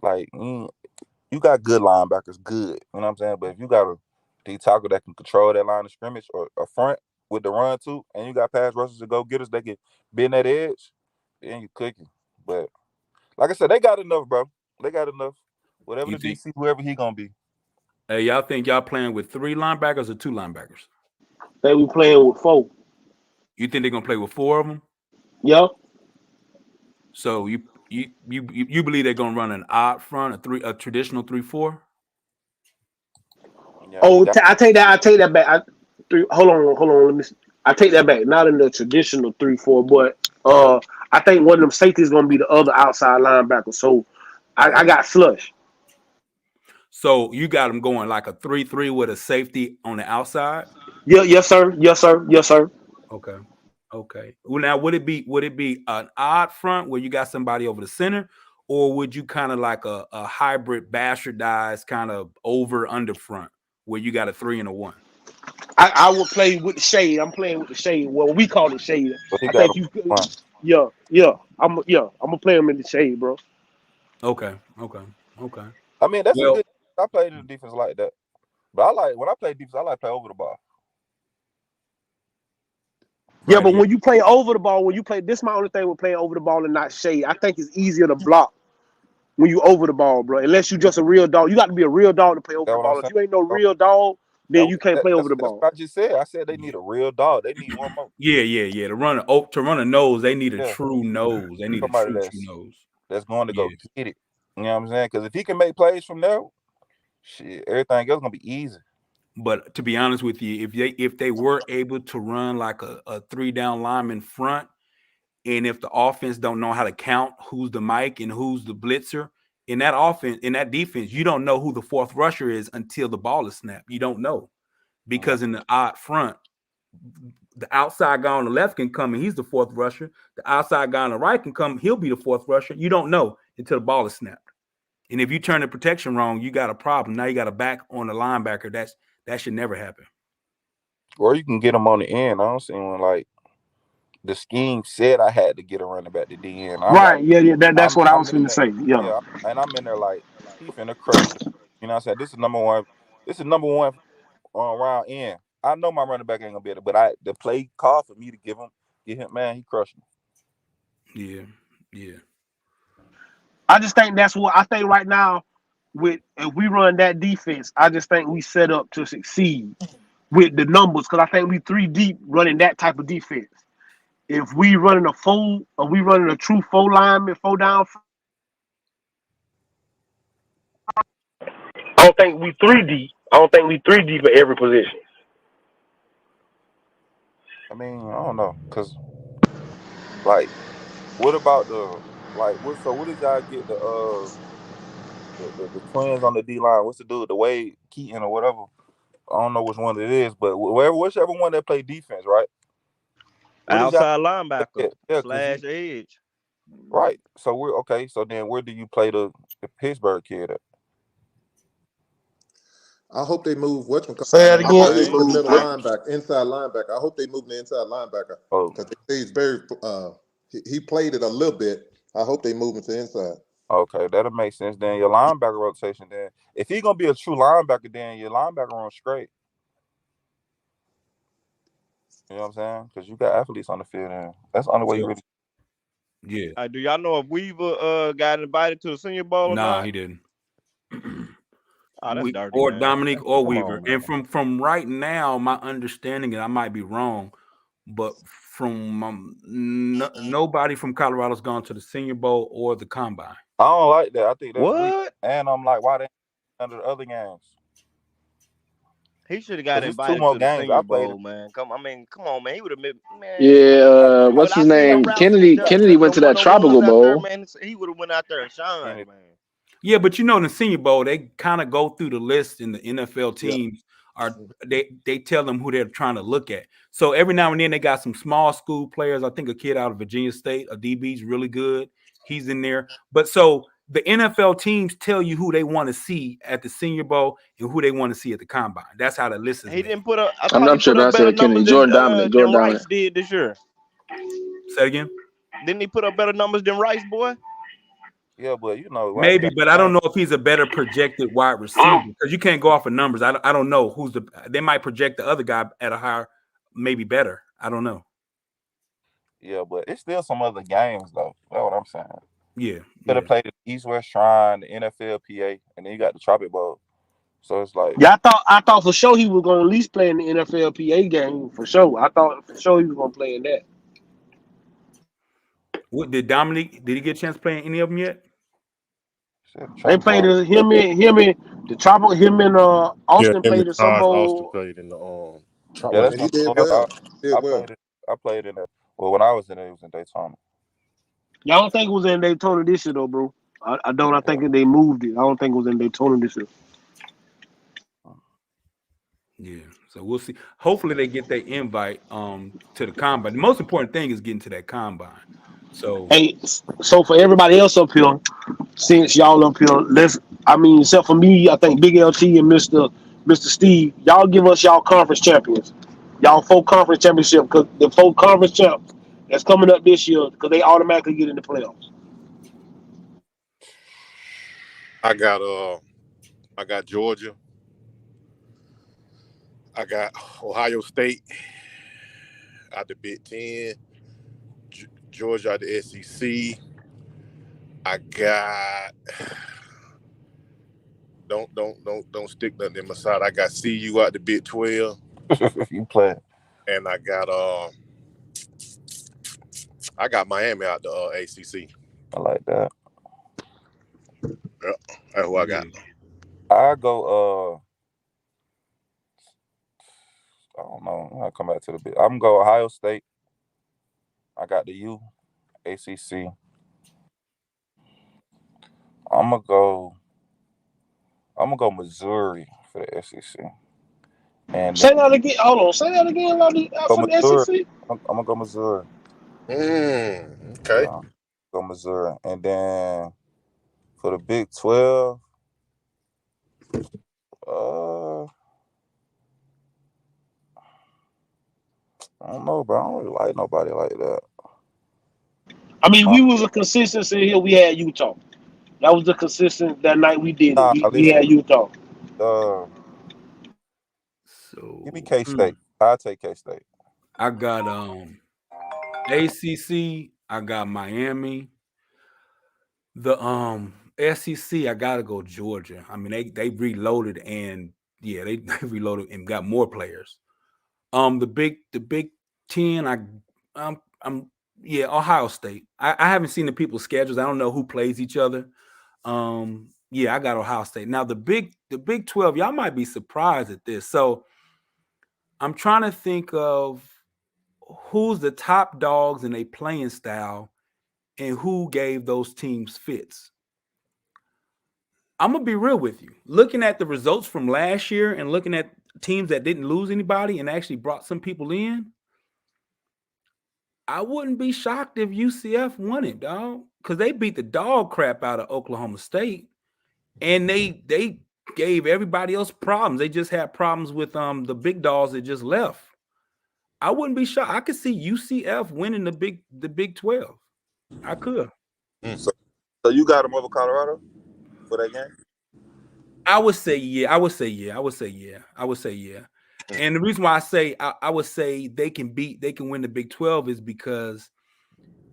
like you got good linebackers, good. You know what I'm saying? But if you got a D tackle that can control that line of scrimmage or a front with the run too, and you got pass rushers to go get us that can bend that edge, then you cooking. But like I said, they got enough, bro. They got enough. Whatever You the think? DC, whoever he gonna be. Hey, y'all think y'all playing with 3 linebackers or 2 linebackers? They we playing with 4. You think they're gonna play with 4 of them? Yo. So you believe they're gonna run an odd front, a traditional 3-4? Yeah, Oh, that, I take that. I take that back. Hold on. Let me. I take that back. Not in the traditional 3-4, but I think one of them safeties is gonna be the other outside linebacker. So I got Slush. So you got them going like a 3-3 with a safety on the outside. Yeah, yes sir, yes sir, yes sir. Okay. Okay. Well, now would it be an odd front where you got somebody over the center, or would you kind of like a hybrid bastardized kind of over under front where you got a 3 and a 1? I will play with the shade. I'm playing with the shade. Well, we call it shade. but he I got think him you. one. Yeah. I'm gonna play him in the shade, bro. Okay. Okay. Okay. I mean, that's a Well, good. I played in the defense like that, but I like when I play defense. I like play over the ball. Yeah, right. but Yeah. when you play over the ball, when you play, this is my only thing with playing over the ball and not shade. I think it's easier to block when you over the ball, bro. Unless you just a real dog. You got to be a real dog to play over That's the what I'm ball. If saying. you ain't no So real dog, then you can't play over the that's ball. what I just said. I said they need Yeah. a real dog. They need one more. Yeah. Yeah. Yeah. To run a nose, they need a Yeah, true nose. They need a somebody true nose. that's going to go Yeah. get it. You know what I'm saying? Because if he can make plays from there, shit, everything else gonna be easy. But to be honest with you, if they were able to run like a 3 down lineman front, and if the offense don't know how to count who's the Mike and who's the blitzer in that offense, in that defense, you don't know who the fourth rusher is until the ball is snapped. You don't know Yeah. because in the odd front, the outside guy on the left can come and he's the fourth rusher. The outside guy on the right can come, he'll be the fourth rusher. You don't know until the ball is snapped. And if you turn the protection wrong, you got a problem. Now you got a back on the linebacker. That should never happen. Or you can get them on the end. I don't see when like the scheme said I had to get a running back to the end. I'm like, Right? Yeah. That's what I I'm was in going to there, say. Yeah. yeah, and I'm in there like he finna crush me. You know what I'm saying? This is number one. This is number one on round end. I know my running back ain't gonna be able, but the play call for me to get him, man, he crushed me. Yeah, yeah. I just think that's what I think right now. With if we run that defense, I just think we set up to succeed with the numbers because I think we 3 deep running that type of defense. If we running a full, or we running a true 4 lineman, 4 down, I don't think we 3 deep. I don't think we 3 deep at every position. I mean, I don't know, cause like, what about the like what? So what did y'all get the twins on the D line? What's the dude, the Wade Keaton or whatever? I don't know which one it is, but whichever one that play defense, right? What did y'all Outside linebacker get? Yeah, cause slash edge. right. So we're okay. So then, where do you play the Pittsburgh kid at? I hope they move whatchamacallit. Say that I hope again. they move the Same. middle linebacker, inside linebacker. I hope they move the inside linebacker Oh, because they say he's very. He played it a little bit. I hope they move him to inside. okay, that'll make sense. Then your linebacker rotation. Then if he's gonna be a true linebacker, then your linebacker run straight. You know what I'm saying? Because you got athletes on the field, and that's the only way you So really. yeah, Do y'all know if Weaver got invited to the Senior Bowl or nah, not? he didn't. Oh, that's dirty, Or man. Dominique or Come Weaver. on, man. And from right now, my understanding, and I might be wrong, but from nobody from Colorado's gone to the Senior Bowl or the Combine. I don't like that. I think that's weak. What? And I'm like, why they under the other games? He should have got Because it's 2 invited more to the games. I Senior played it. Bowl, man. Come on, man. He would have been, man. Yeah, When what's I his seen them name? routes with Kennedy went to that them ones tropical out there, bowl. man, he would have went out there and And shined, it, man. Yeah, but in the Senior Bowl, they kind of go through the list, and the NFL Yeah. teams are they tell them who they're trying to look at. So every now and then they got some small school players. I think a kid out of Virginia State, a DB's really good. He's in there. But so the NFL teams tell you who they want to see at the Senior Bowl and who they want to see at the Combine. That's how the list is He made. didn't put up. I I'm thought he not sure put if up I better said Kennedy. numbers Jordan Dominant. than Jordan Rice Dominant. did this year. Say it again. Didn't he put up better numbers than Rice, boy? yeah, but you know, Rice Maybe, got but I don't games. know if he's a better projected wide receiver because you can't go off of numbers. I don't know who's they might project the other guy at a higher, maybe better. I don't know. Yeah, but it's still some other games though. That's what I'm saying. Yeah, Could yeah. have played the East West Shrine, the NFLPA, and then you got the Tropic Bowl. So it's like, Yeah, I thought for sure he was gonna at least play in the NFLPA game for sure. I thought for sure he was gonna play in that. What did Dominique? Did he get a chance to play in any of them yet? shit, They Tropic played Bowl. him and the tropical him and Yeah, Austin him and played in some Taj Austin bowl. played in the Yeah, was that's And it he the did bowl well. He did I well. played it. I played in it. Well, when I was in it, it was in Daytona. Y'all don't think it was in Daytona this year though, bro? I don't. I Yeah. think they moved it. I don't think it was in Daytona this year. Yeah. So we'll see. Hopefully they get their invite to the combine. The most important thing is getting to that combine. So Hey, so for everybody else up here, since y'all up here, except for me, I think Big LT and Mr. Steve, y'all give us y'all conference champions. Y'all 4 conference championship, because the 4 conference champs that's coming up this year, because they automatically get in the playoffs. I got Georgia. I got Ohio State out the Big Ten. Georgia out the SEC. I got don't stick nothing in my side. I got CU out the Big 12, You play. and I got Miami out the ACC. I like that. Yeah, that's who I got. yeah. I go. I don't know. I'll come back to the bit. I'm gonna go Ohio State. I got the U, ACC. I'm gonna go. I'm gonna go Missouri for the SEC, and then Say that again. Hold on. Say that again go for the Missouri. SEC. I'm gonna go Missouri. Okay. Yeah, go Missouri, and then for the Big 12, I don't know, bro. I don't really like nobody like that. I mean, Uh, we was a consistency here. We had Utah. That was the consistent that night we did it. nah, We listen. had Utah. Uh, Give me So K State. I'll take K State. I got ACC. I got Miami. The SEC. I gotta go Georgia. I mean they reloaded and yeah they reloaded and got more players. The Big Ten. I'm yeah Ohio State. I haven't seen the people's schedules. I don't know who plays each other. Yeah, I got Ohio State. Now the Big 12, y'all might be surprised at this. So I'm trying to think of who's the top dogs in a playing style and who gave those teams fits. I'm gonna be real with you. Looking at the results from last year and looking at teams that didn't lose anybody and actually brought some people in, I wouldn't be shocked if UCF won it, dog, because they beat the dog crap out of Oklahoma State, and they gave everybody else problems. They just had problems with the big dogs that just left. I wouldn't be shocked. I could see UCF winning the Big 12. I could. So you got them over Colorado for that game? I would say yeah. I would say yeah. I would say yeah. I would say yeah. And the reason why I say I would say they can win the Big 12 is because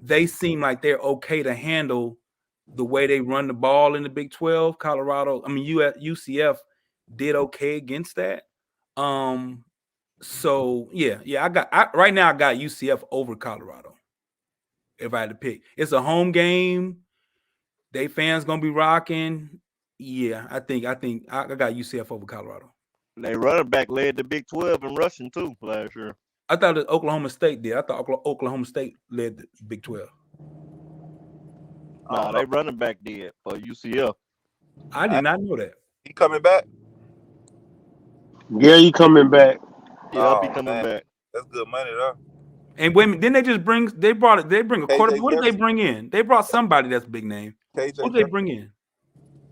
they seem like they're okay to handle the way they run the ball in the Big 12. Colorado, I mean UCF did okay against that. So yeah, right now I got UCF over Colorado. If I had to pick, it's a home game. They fans gonna be rocking. Yeah, I think I got UCF over Colorado. They running back led the Big 12 in rushing too last year. I thought that Oklahoma State did. I thought Oklahoma State led the Big 12. Nah, they running back did for UCF. I did not know that. He coming back? Yeah, he coming back. Yeah, I'll be coming back. That's good money though. And wait, didn't they just bring a quarterback? What did they bring in? They brought somebody that's big name. What did they bring in?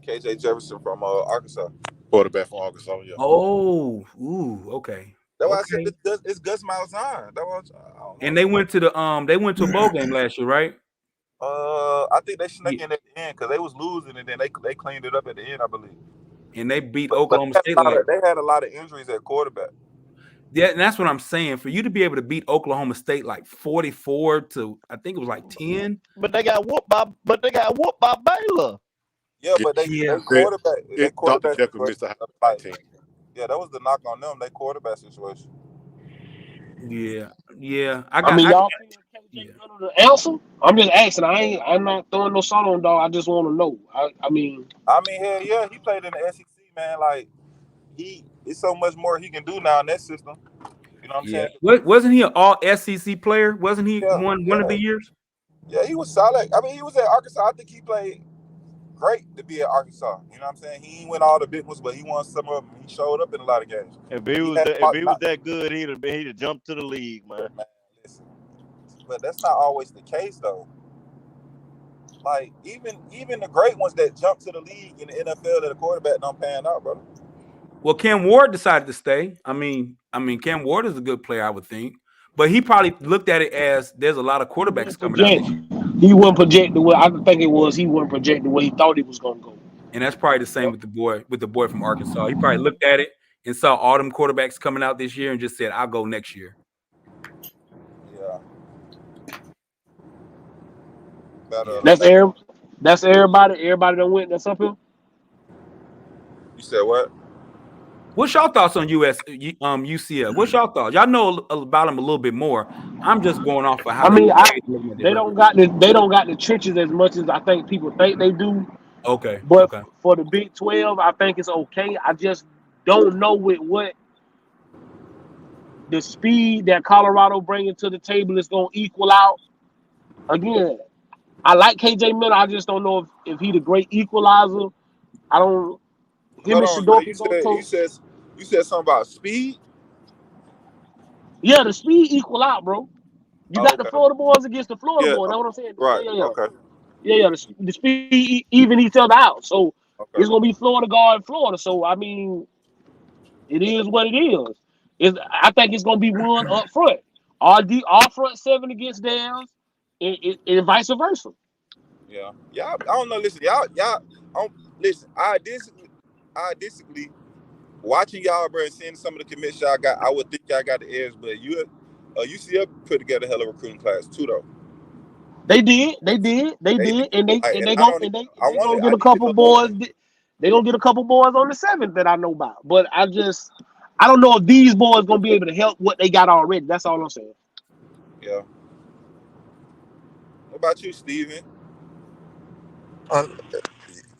KJ Jefferson from Arkansas. Quarterback from Arkansas, yeah. Oh, okay. That's why I said it's Gus Malzahn. And they went to a bowl game last year, right? I think they snuck in at the end because they was losing and then they cleaned it up at the end, I believe. And they beat Oklahoma State. They had a lot of injuries at quarterback. Yeah, and that's what I'm saying. For you to be able to beat Oklahoma State like 44 to, I think it was like 10. But they got whooped by Baylor. Yeah, but they quarterback Jekyll missed the high team. Yeah, that was the knock on them. They quarterback situation. Yeah. Y'all KJ under the answer? I'm just asking. I'm not throwing no salt on dog. I just want to know. I mean, hell yeah, he played in the SEC, man. Like it's so much more he can do now in that system. You know what I'm saying? Wasn't he an all SEC player? Wasn't he one of the years? Yeah, he was solid. I mean, he was at Arkansas. I think he played great to be at Arkansas. You know what I'm saying? He ain't win all the big ones, but he won some of them. He showed up in a lot of games. If he was that good, he'd have jumped to the league, man. Listen, but that's not always the case, though. Like even the great ones that jump to the league in the NFL that a quarterback don't pan out, brother. Well, Cam Ward decided to stay. I mean, Cam Ward is a good player, I would think, but he probably looked at it as there's a lot of quarterbacks coming out. He wasn't projected where I think it was. He wasn't projected where he thought he was going to go. And that's probably the same with the boy from Arkansas. He probably looked at it and saw all them quarterbacks coming out this year and just said, "I'll go next year." Yeah. That's everybody. Everybody that went. That's up here. You said what? What's y'all thoughts on UCF? What's y'all thoughts? Y'all know about them a little bit more. I'm just going off of how. They don't got the trenches as much as I think people think they do. Okay. But for the Big 12, I think it's okay. I just don't know with what the speed that Colorado bringing to the table is going to equal out. Again, I like KJ Miller. I just don't know if he the great equalizer. I don't. You said something about speed. Yeah, the speed equal out, bro. You got the Florida boys against the Florida boys. That's what I'm saying. Right. Yeah. Okay. Yeah. The speed even each other out. So it's gonna be Florida guard Florida. So I mean, it is what it is. I think it's gonna be one up front. Our front seven against theirs, and vice versa. Yeah. I don't know. Listen, listen. I disagree. Watching y'all, bro, and seeing some of the commits y'all got, I would think y'all got the edge, but UCF put together a hell of a recruiting class too, though. They did, and they gonna get a couple boys. They gonna get a couple boys on the 7th that I know about, but I don't know if these boys gonna be able to help what they got already. That's all I'm saying. Yeah. What about you, Steven?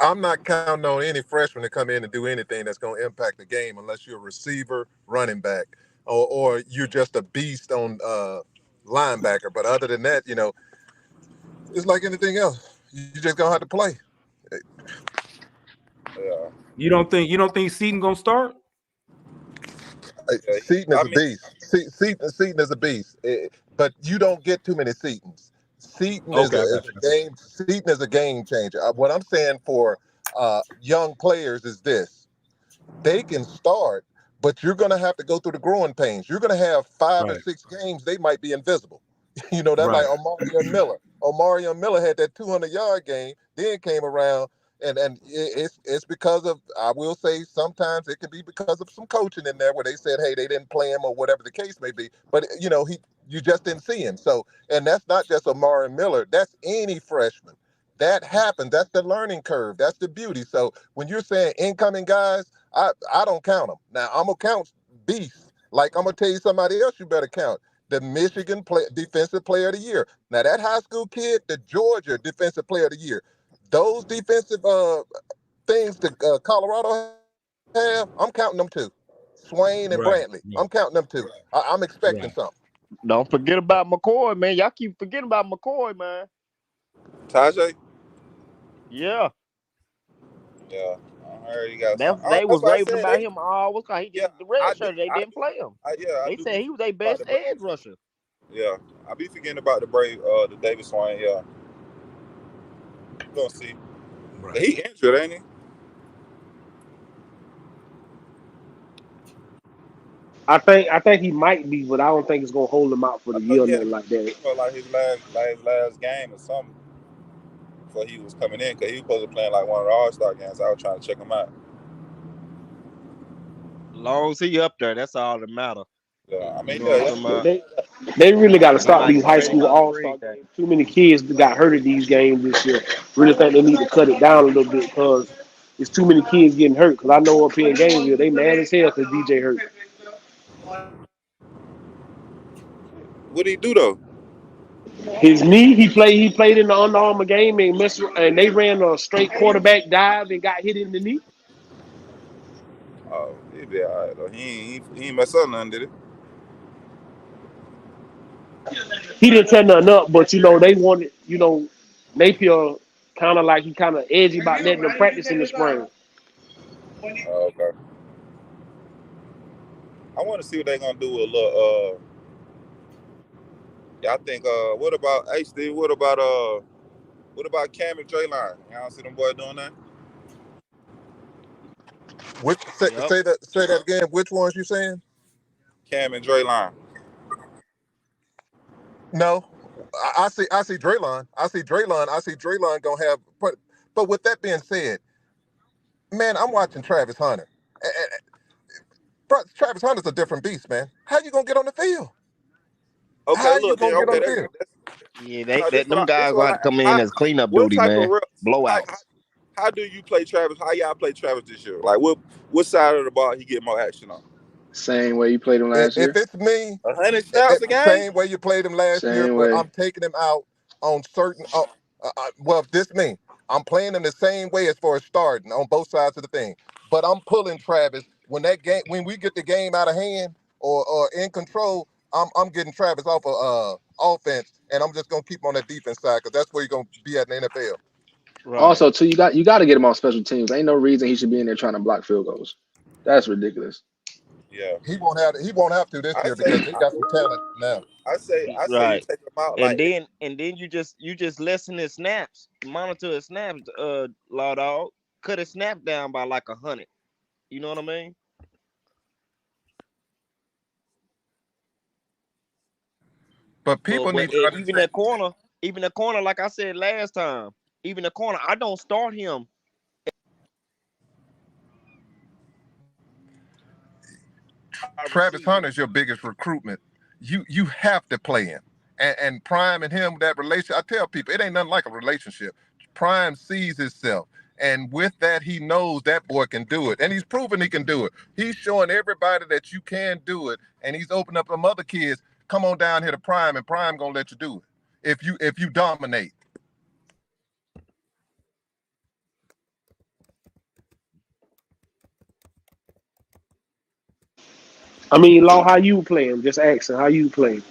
I'm not counting on any freshman to come in and do anything that's going to impact the game unless you're a receiver, running back, or you're just a beast on linebacker. But other than that, it's like anything else. You just gonna have to play. Yeah. You don't think Seaton gonna start? Yeah. Seaton is I a mean, beast. Seaton is a beast. But you don't get too many Seatons. Seaton Okay, I got is a you. game. Seaton is a game changer. What I'm saying for young players is this: they can start, but you're going to have to go through the growing pains. You're going to have 5 or 6 games they might be invisible. That's like Right. Omarion Miller. Omarion Miller had that 200-yard game, then came around, and it's because of, I will say, sometimes it can be because of some coaching in there where they said, hey, they didn't play him or whatever the case may be. But you just didn't see him. So, and that's not just Omarion Miller. That's any freshman. That happens. That's the learning curve. That's the beauty. So when you're saying incoming guys, I don't count them. Now I'm gonna count beasts. Like I'm gonna tell you somebody else you better count. The Michigan Defensive Player of the Year. Now that high school kid, the Georgia Defensive Player of the Year. Those defensive things that Colorado have, I'm counting them too. Swain and Right. Brantley, Right. I'm counting them too. I'm expecting Right. something. Don't forget about McCoy, man. Y'all keep forgetting about McCoy, man. Tajay. Yeah, Yeah. I heard he got some. they That's was why I raving said about they. him all. What's called he Yeah. did the red I do. shirt? They I didn't do. play him. I They do said be he was their about best the. edge rusher. Yeah. I be forgetting about the Brave, the Davis Swain. Yeah. Gonna see. Right. He injured, ain't he? I think he might be, but I don't think it's gonna hold him out for I the know year or he had nothing like that. like his last game or something before he was coming in because he was supposed to be playing like one of the All-Star games. I was trying to check him out. Long as he up there, that's all that matter. Yeah, I You mean, know what I'm yeah, talking They about? they, they really got to He stop might these get high ready school by all star spring thing. games. Too many kids that got hurt at these games this year. Really think they need to cut it down a little bit because it's too many kids getting hurt. Because I know up here in Gainesville, they mad as hell because DJ hurt. what did he do though? His knee, he played in the Under Armour game and they ran a straight quarterback dive and got hit in the knee. Oh, he be all right though. He ain't mess up nothing, did he? He didn't tear nothing up, but they wanted, Napier kind of like he kind of edgy about letting them practice in the spring. Oh, okay. I want to see what they gonna do with a little. Yeah, I think. What about HD? What about Cam and Draylon? Y'all see them boys doing that? Which Yep. say that again. Which ones you saying? Cam and Draylon. No, I see Draylon. I see Draylon gonna have. But with that being said, man, I'm watching Travis Hunter. Travis Hunter's a different beast, man. How you gonna get on the field? Okay, How you look, then gonna get on okay, the field? that's Yeah, no. them This guys what gonna have to come in as cleanup what duty, type of man. Blowouts. how do you play Travis? How y'all play Travis this year? Like what side of the ball he get more action on? Same way you played him last If year. it's me, 100 snaps a game? same way you played him last year, Same but way. I'm taking him out on certain. Well, if this me, I'm playing him the same way as far as starting on both sides of the thing. But I'm pulling Travis when we get the game out of hand or in control. I'm getting Travis off of offense, and I'm just gonna keep him on that defense side because that's where you're gonna be at in the NFL. Right. Also, too, you got to get him on special teams. Ain't no reason he should be in there trying to block field goals. That's ridiculous. Yeah. He won't have to this I year say because they got some talent now. I say you Right. take him out And like then you just lessen his snaps, monitor his snaps, law dog. Cut his snap down by like 100. You know what I mean? But But people but need to and understand. even the corner, like I said last time, even the corner, I don't start him wide Travis receiver. Hunter's your biggest recruitment. You have to play him. And Prime and him, that relationship, I tell people, it ain't nothing like a relationship. Prime sees himself. And with that, he knows that boy can do it. And he's proven he can do it. He's showing everybody that you can do it. And he's opening up them other kids. Come on down here to Prime, and Prime gonna let you do it. If you dominate. I mean, Law, how you playing? Just asking, how you playing?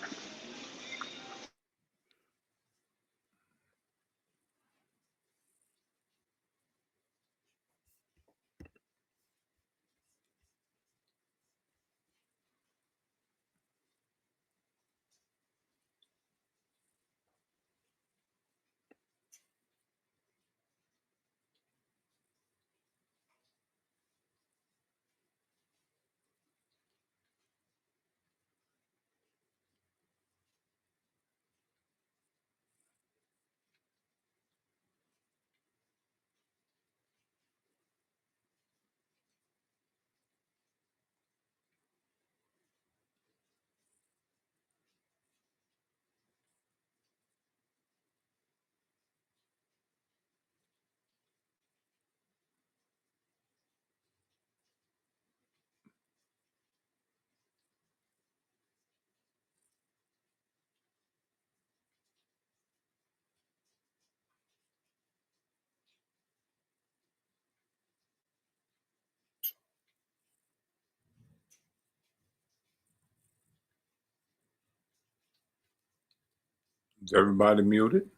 Is everybody muted?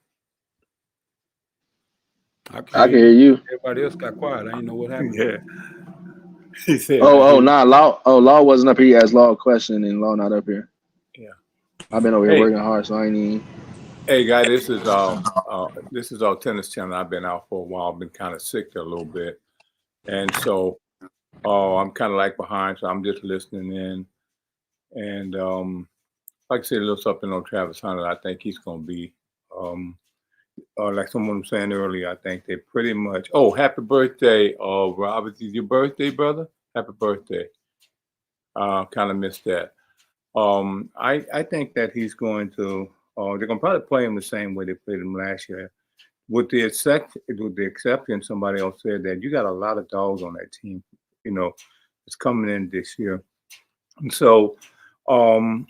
I can I hear can hear you. you. Everybody else got quiet. I didn't know what happened. Yeah. He said, I Oh, hear you. nah, Law. Oh, Law wasn't up here. He asked Law a question, and Law not up here. Yeah. I've been over here Hey, working hard, so I ain't even. hey, guy, this is our tennis channel. I've been out for a while. I've been kind of sick a little bit, and so I'm kind of like behind. So I'm just listening in, and like I said, a little something on Travis Hunter. I think he's going to be um, like someone was saying earlier. I think they pretty much. Oh, happy birthday, Robert! Is your birthday, brother? Happy birthday. Kind of missed that. I think that he's going to. They're going to probably play him the same way they played him last year. With the exception, somebody else said that you got a lot of dogs on that team. You know, it's coming in this year, and so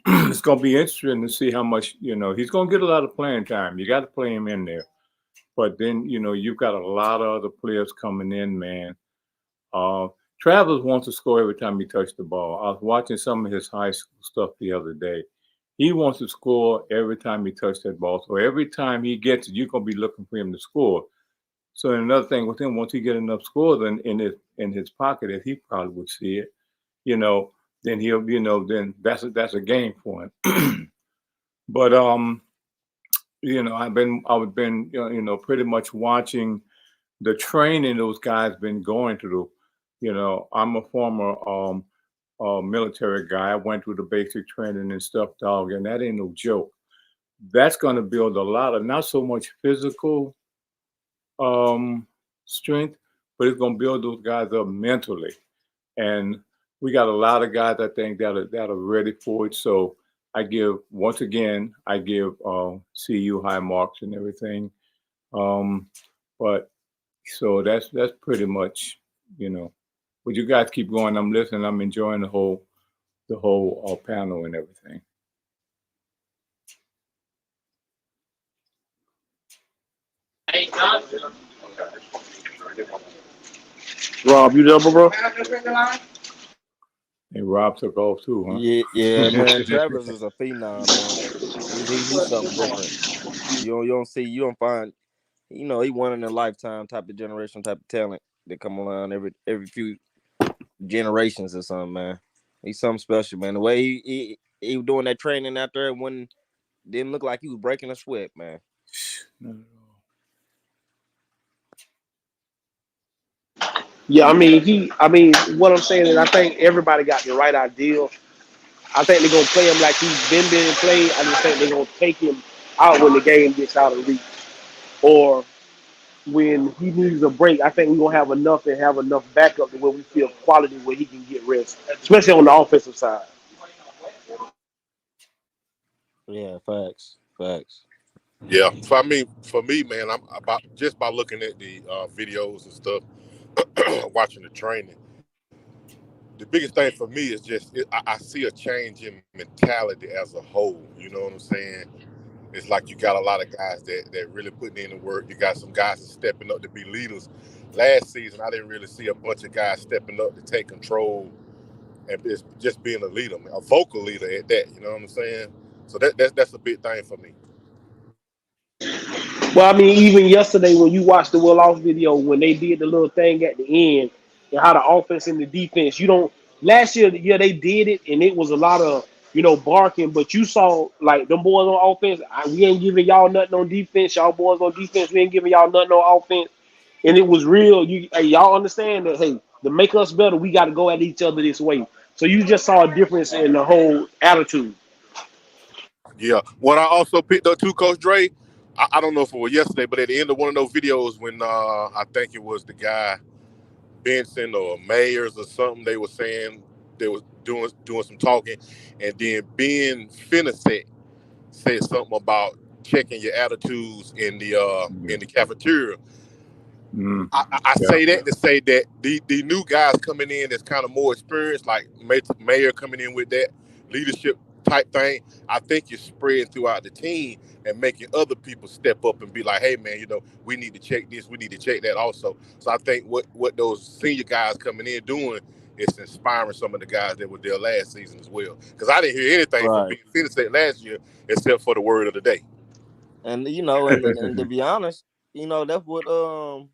it's going to be interesting to see how much. He's going to get a lot of playing time. You got to play him in there, but then you've got a lot of other players coming in, man. Uh, Travis wants to score every time he touches the ball. I was watching some of his high school stuff the other day. He wants to score every time he touches that ball. So every time he gets it, you're gonna be looking for him to score. So another thing with him, once he get enough scores in his pocket, if he probably would see it, you know, then then that's a game for him. But I've been pretty much watching the training those guys been going through. I'm a former military guy. I went through the basic training and stuff, dog, and that ain't no joke. That's going to build a lot of not so much physical um, strength, but it's going to build those guys up mentally. And we got a lot of guys I think that are ready for it. So I give CU high marks and everything. Um, but so that's pretty much, you know. But you guys keep going. I'm listening. I'm enjoying the whole panel and everything. Rob, you double, bro? And Rob took off too, huh? Yeah, man. Travis is a phenom, man. He's something different. You don't find. He one in a lifetime type of generation, type of talent that come around every few generations or something, man. He's something special, man. The way he was doing that training out there, when didn't look like he was breaking a sweat, man. Yeah, what I'm saying is I think everybody got the right idea. I think they're gonna play him like he's been being played. I just think they're gonna take him out when the game gets out of reach, or when he needs a break. I think we're gonna have enough and have enough backup to where we feel quality where he can get rest, especially on the offensive side. Yeah, facts. Yeah. For me, man, I'm about just by looking at the videos and stuff, watching the training. The biggest thing for me is just I see a change in mentality as a whole. You know what I'm saying? It's like you got a lot of guys that really putting in the work. You got some guys that stepping up to be leaders. Last season, I didn't really see a bunch of guys stepping up to take control and it's just being a leader, a vocal leader at that. You know what I'm saying? So that's a big thing for me. Well, I mean, even yesterday when you watched the Will Off video when they did the little thing at the end and how the offense and the defense, you don't. Last year, yeah, they did it and it was a lot of barking, but you saw like them boys on offense. We ain't giving y'all nothing on defense. Y'all boys on defense, we ain't giving y'all nothing on offense, and it was real. Y'all understand that? Hey, to make us better, we got to go at each other this way. So you just saw a difference in the whole attitude. Yeah. What I also picked up too, Coach Dre, I don't know if it was yesterday, but at the end of one of those videos when I think it was the guy Benson or Mayers or something, they were saying they was doing some talking, and then Ben Finneset said something about checking your attitudes in the cafeteria. I Yeah. say that to say that the new guys coming in that's kind of more experienced, like Mayor coming in with that leadership type thing, I think you're spreading throughout the team and making other people step up and be like, hey man, we need to check this, we need to check that also. So I think what those senior guys coming in doing is inspiring some of the guys that were there last season as well. Because I didn't hear anything from Right. being finished last year except for the word of the day. And and to be honest, that's what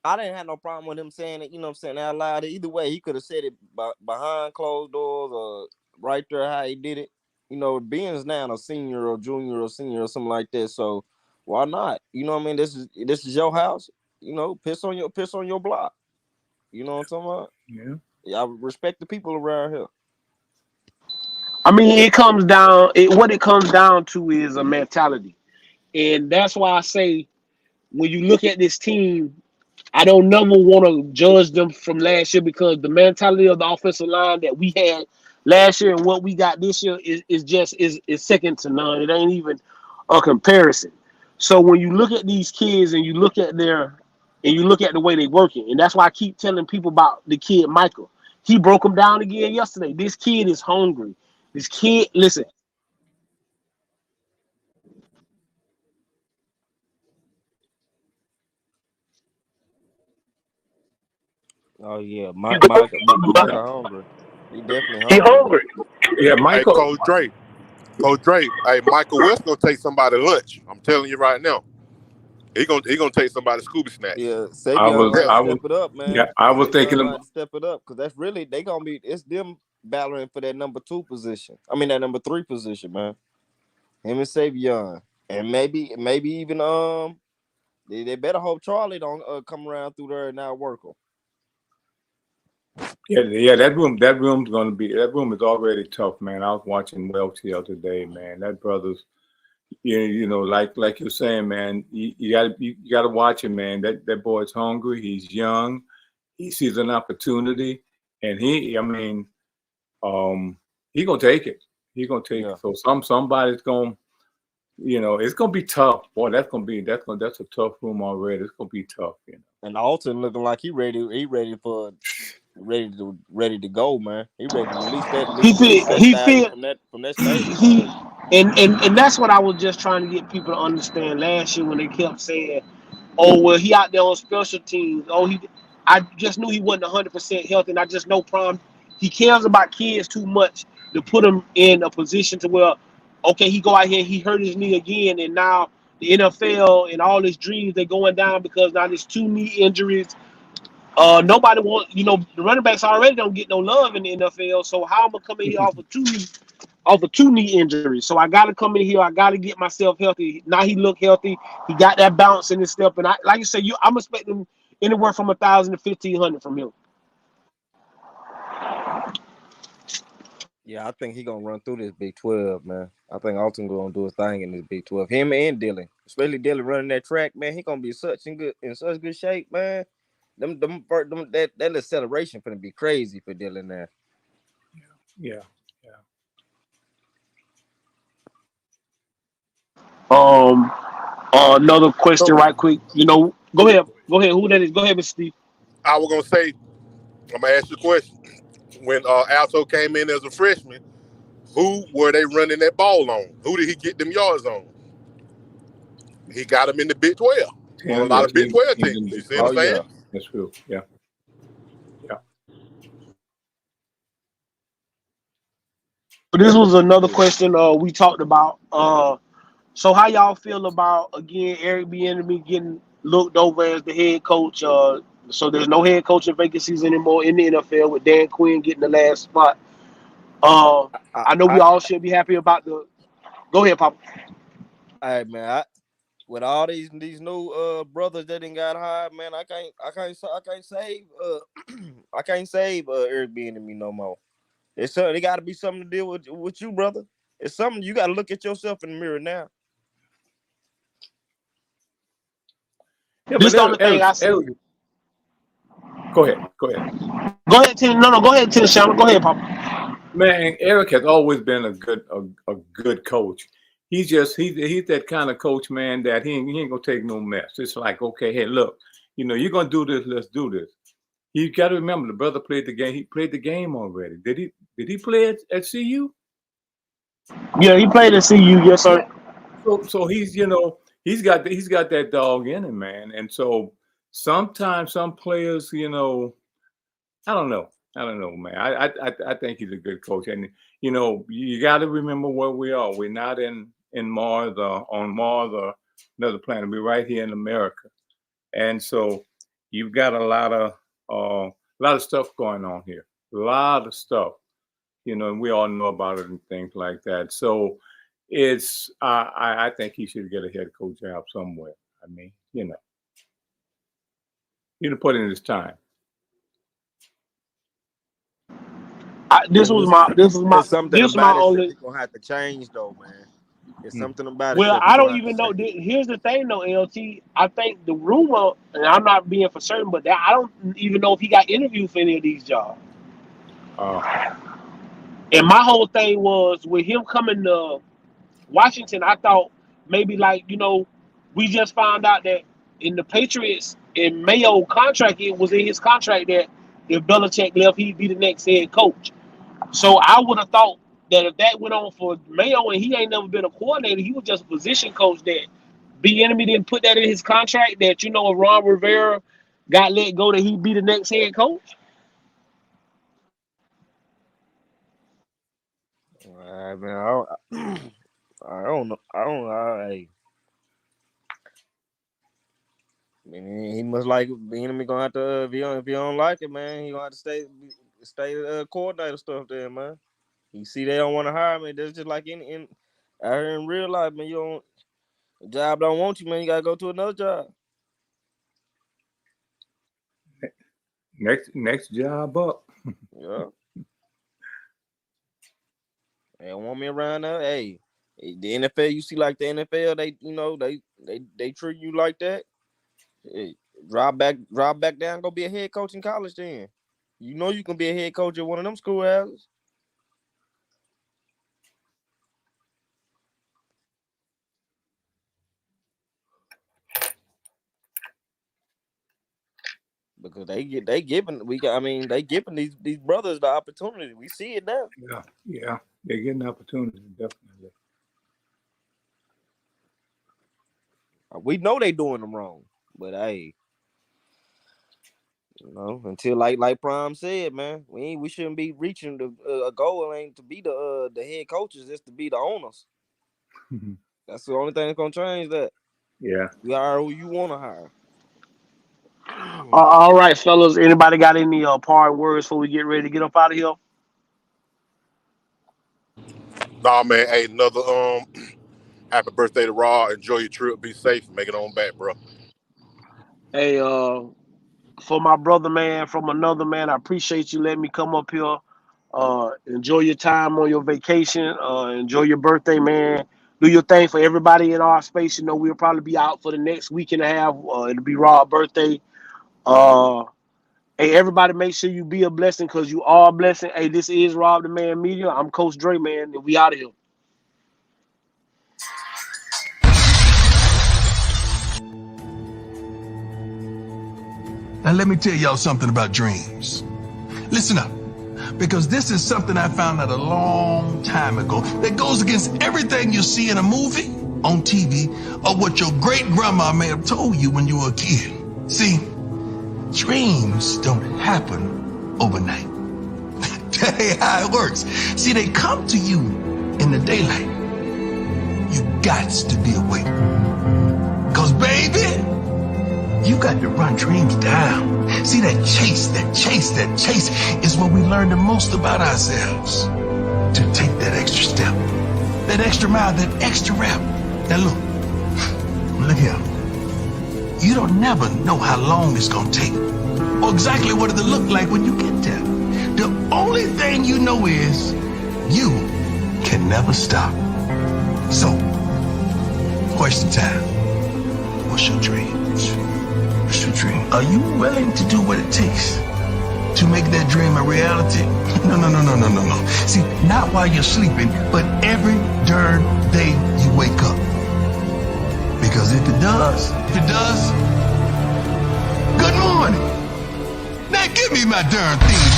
I didn't have no problem with him saying it, saying out loud. Either way, he could have said it behind closed doors or right there how he did it. Ben's now a senior or junior or senior or something like that. So why not? You know what I mean? This is your house. Piss on your block. You know what I'm talking about? Yeah. I respect the people around here. I mean, what it comes down to is a mentality. And that's why I say when you look at this team, I don't never want to judge them from last year because the mentality of the offensive line that we had last year and what we got this year is second to none. It ain't even a comparison. So when you look at these kids and you look at the way they working, and that's why I keep telling people about the kid Michael. He broke him down again yesterday. This kid is hungry. This kid, listen. Oh yeah, Micah hungry. He definitely He hungry. hungry. Yeah, Hey, Michael. Coach Dre, hey, Michael West gonna take somebody lunch. I'm telling you right now. He gonna take somebody Scooby snacks. Yeah, I Savion was, gonna have to I was, step it up, yeah, man. I was Savion thinking gonna have about. to step it up because that's really they gonna be. It's them battling for that number 2 position. I mean that number 3 position, man. Him and Savion, and maybe even they better hope Charlie don't come around through there and not work him. Yeah, that room is already tough, man. I was watching Welch the other day, man. That brother's, like you're saying, man. You gotta watch him, man. That boy's hungry. He's young. He sees an opportunity, and I mean, he gonna take it. He gonna take Yeah. it. So somebody's gonna, it's gonna be tough. Boy, that's a tough room already. It's gonna be tough, And Alton looking like he ready to go, man. He ready to release that He stallion feel from that stable. he and that's what I was just trying to get people to understand last year when they kept saying, "Oh well, he out there on special teams. Oh I just knew he wasn't 100% healthy, and I just know Prom. He cares about kids too much to put him in a position to where, okay, he go out here, he hurt his knee again, and now the NFL and all his dreams they're going down because now there's 2 knee injuries. Nobody want the running backs already don't get no love in the NFL. So how am I gonna come in here off of 2 knee injuries? So I gotta come in here. I gotta get myself healthy. Now he look healthy. He got that bounce in his step, and I like you said, I'm expecting anywhere from 1,000 to 1,500 from him. Yeah, I think he gonna run through this Big 12, man. I think Alton gonna do his thing in this Big 12. Him and Dylan, especially Dylan running that track, man. He gonna be in such good shape, man. That acceleration gonna be crazy for Dylan there. Yeah. Another question, So right quick. Go ahead. Who that is? Go ahead, Mr. Steve. I was gonna say, I'm gonna ask you a question. When Alto came in as a freshman, who were they running that ball on? Who did he get them yards on? He got them in the Big 12 on a lot Yes, of Big 12 he's in teams. Big You see what I'm Oh 12. yeah. saying? That's true. Yeah. Yeah. this was another question we talked about. So how y'all feel about, again, Eric Bieniemy getting looked over as the head coach? So there's no head coaching vacancies anymore in the NFL with Dan Quinn getting the last spot. I, I know we I, all should be happy about the. Go ahead, Papa. hey man, with all these new brothers that didn't got hired, man, I can't save I can't save Eric Bieniemy no more. It's something. It got to be something to deal with you, brother. It's something you got to look at yourself in the mirror now. Yeah, This but is the only thing Eric, I see. Eric, go ahead, go ahead. Go ahead, Tim. No, go ahead, Tim Shannon. Go ahead, Papa. Man, Eric has always been a good coach. He's that kind of coach, man, that he ain't gonna take no mess. It's like, okay, hey, look, you're gonna do this, let's do this. You got to remember, the brother played the game. He played the game already. Did he play at CU? Yeah, he played at CU. Yes, sir. Yeah. So he's he's got that dog in him, man. And so sometimes some players, I don't know, man. I think he's a good coach, and you got to remember where we are. We're not in Mars or on Mars or another planet. We're right here in America, and so you've got a lot of stuff going on here. A lot of stuff, and we all know about it and things like that. So it's I think he should get a head coach job somewhere. I mean, he'd put in his time. This was Something my about it that only. you're gonna have to change, though, man. It's something about it Well, that you're I don't gonna have even to know. change. Here's the thing, though, LT. I think the rumor, and I'm not being for certain, but I don't even know if he got interviewed for any of these jobs. And my whole thing was with him coming to Washington. I thought maybe we just found out that in the Patriots in Mayo contract, it was in his contract that if Belichick left, he'd be the next head coach. So I would have thought that if that went on for Mayo and he ain't never been a coordinator, he was just a position coach. That Bieniemy didn't put that in his contract. That if Ron Rivera got let go, that he'd be the next head coach. Man, I don't know. I mean, he must like Bieniemy gonna have to. If he don't like it, man, he gonna have to stay coordinator stuff there, man. You see, they don't want to hire me. That's just like in out here in real life, man. The job don't want you, man. You gotta go to another job. Next job up. Yeah. They don't want me around there. Hey, the NFL, you see, like the NFL, they treat you like that. Hey, drop back down, go be a head coach in college. Then you can be a head coach at one of them schoolhouses. Because they giving these brothers the opportunity. We see it now. Yeah, they're getting opportunities, definitely. We know they doing them wrong, but hey, until like Prime said, man, we shouldn't be reaching a goal ain't to be the head coaches, it's to be the owners. That's the only thing that's gonna change that. Yeah. You hire who you want to hire. All right, fellas. Anybody got any parting words before we get ready to get up out of here? Nah, man. Hey, another happy birthday to Raw. Enjoy your trip. Be safe. Make it on back, bro. Hey, for my brother, man, from another man, I appreciate you letting me come up here. Enjoy your time on your vacation. Enjoy your birthday, man. Do your thing for everybody in our space. We'll probably be out for the next week and a half. It'll be Rob's birthday. Hey, everybody, make sure you be a blessing because you are a blessing. Hey, this is Rob the Man Media. I'm Coach Dre, man, and we out of here. Now let me tell y'all something about dreams. Listen up, because this is something I found out a long time ago that goes against everything you see in a movie, on TV, or what your great grandma may have told you when you were a kid. See, dreams don't happen overnight. That ain't how it works. See, they come to you in the daylight. You gots to be awake. Cause baby, you got to run dreams down. See, that chase is what we learn the most about ourselves. To take that extra step, that extra mile, that extra rep. Now look here. You don't never know how long it's gonna take or exactly what it'll look like when you get there. The only thing you know is you can never stop. So, question time. What's your dreams? What's your dream? Are you willing to do what it takes to make that dream a reality? No. See, not while you're sleeping, but every darn day you wake up. Because if it does, good morning. Now give me my darn theme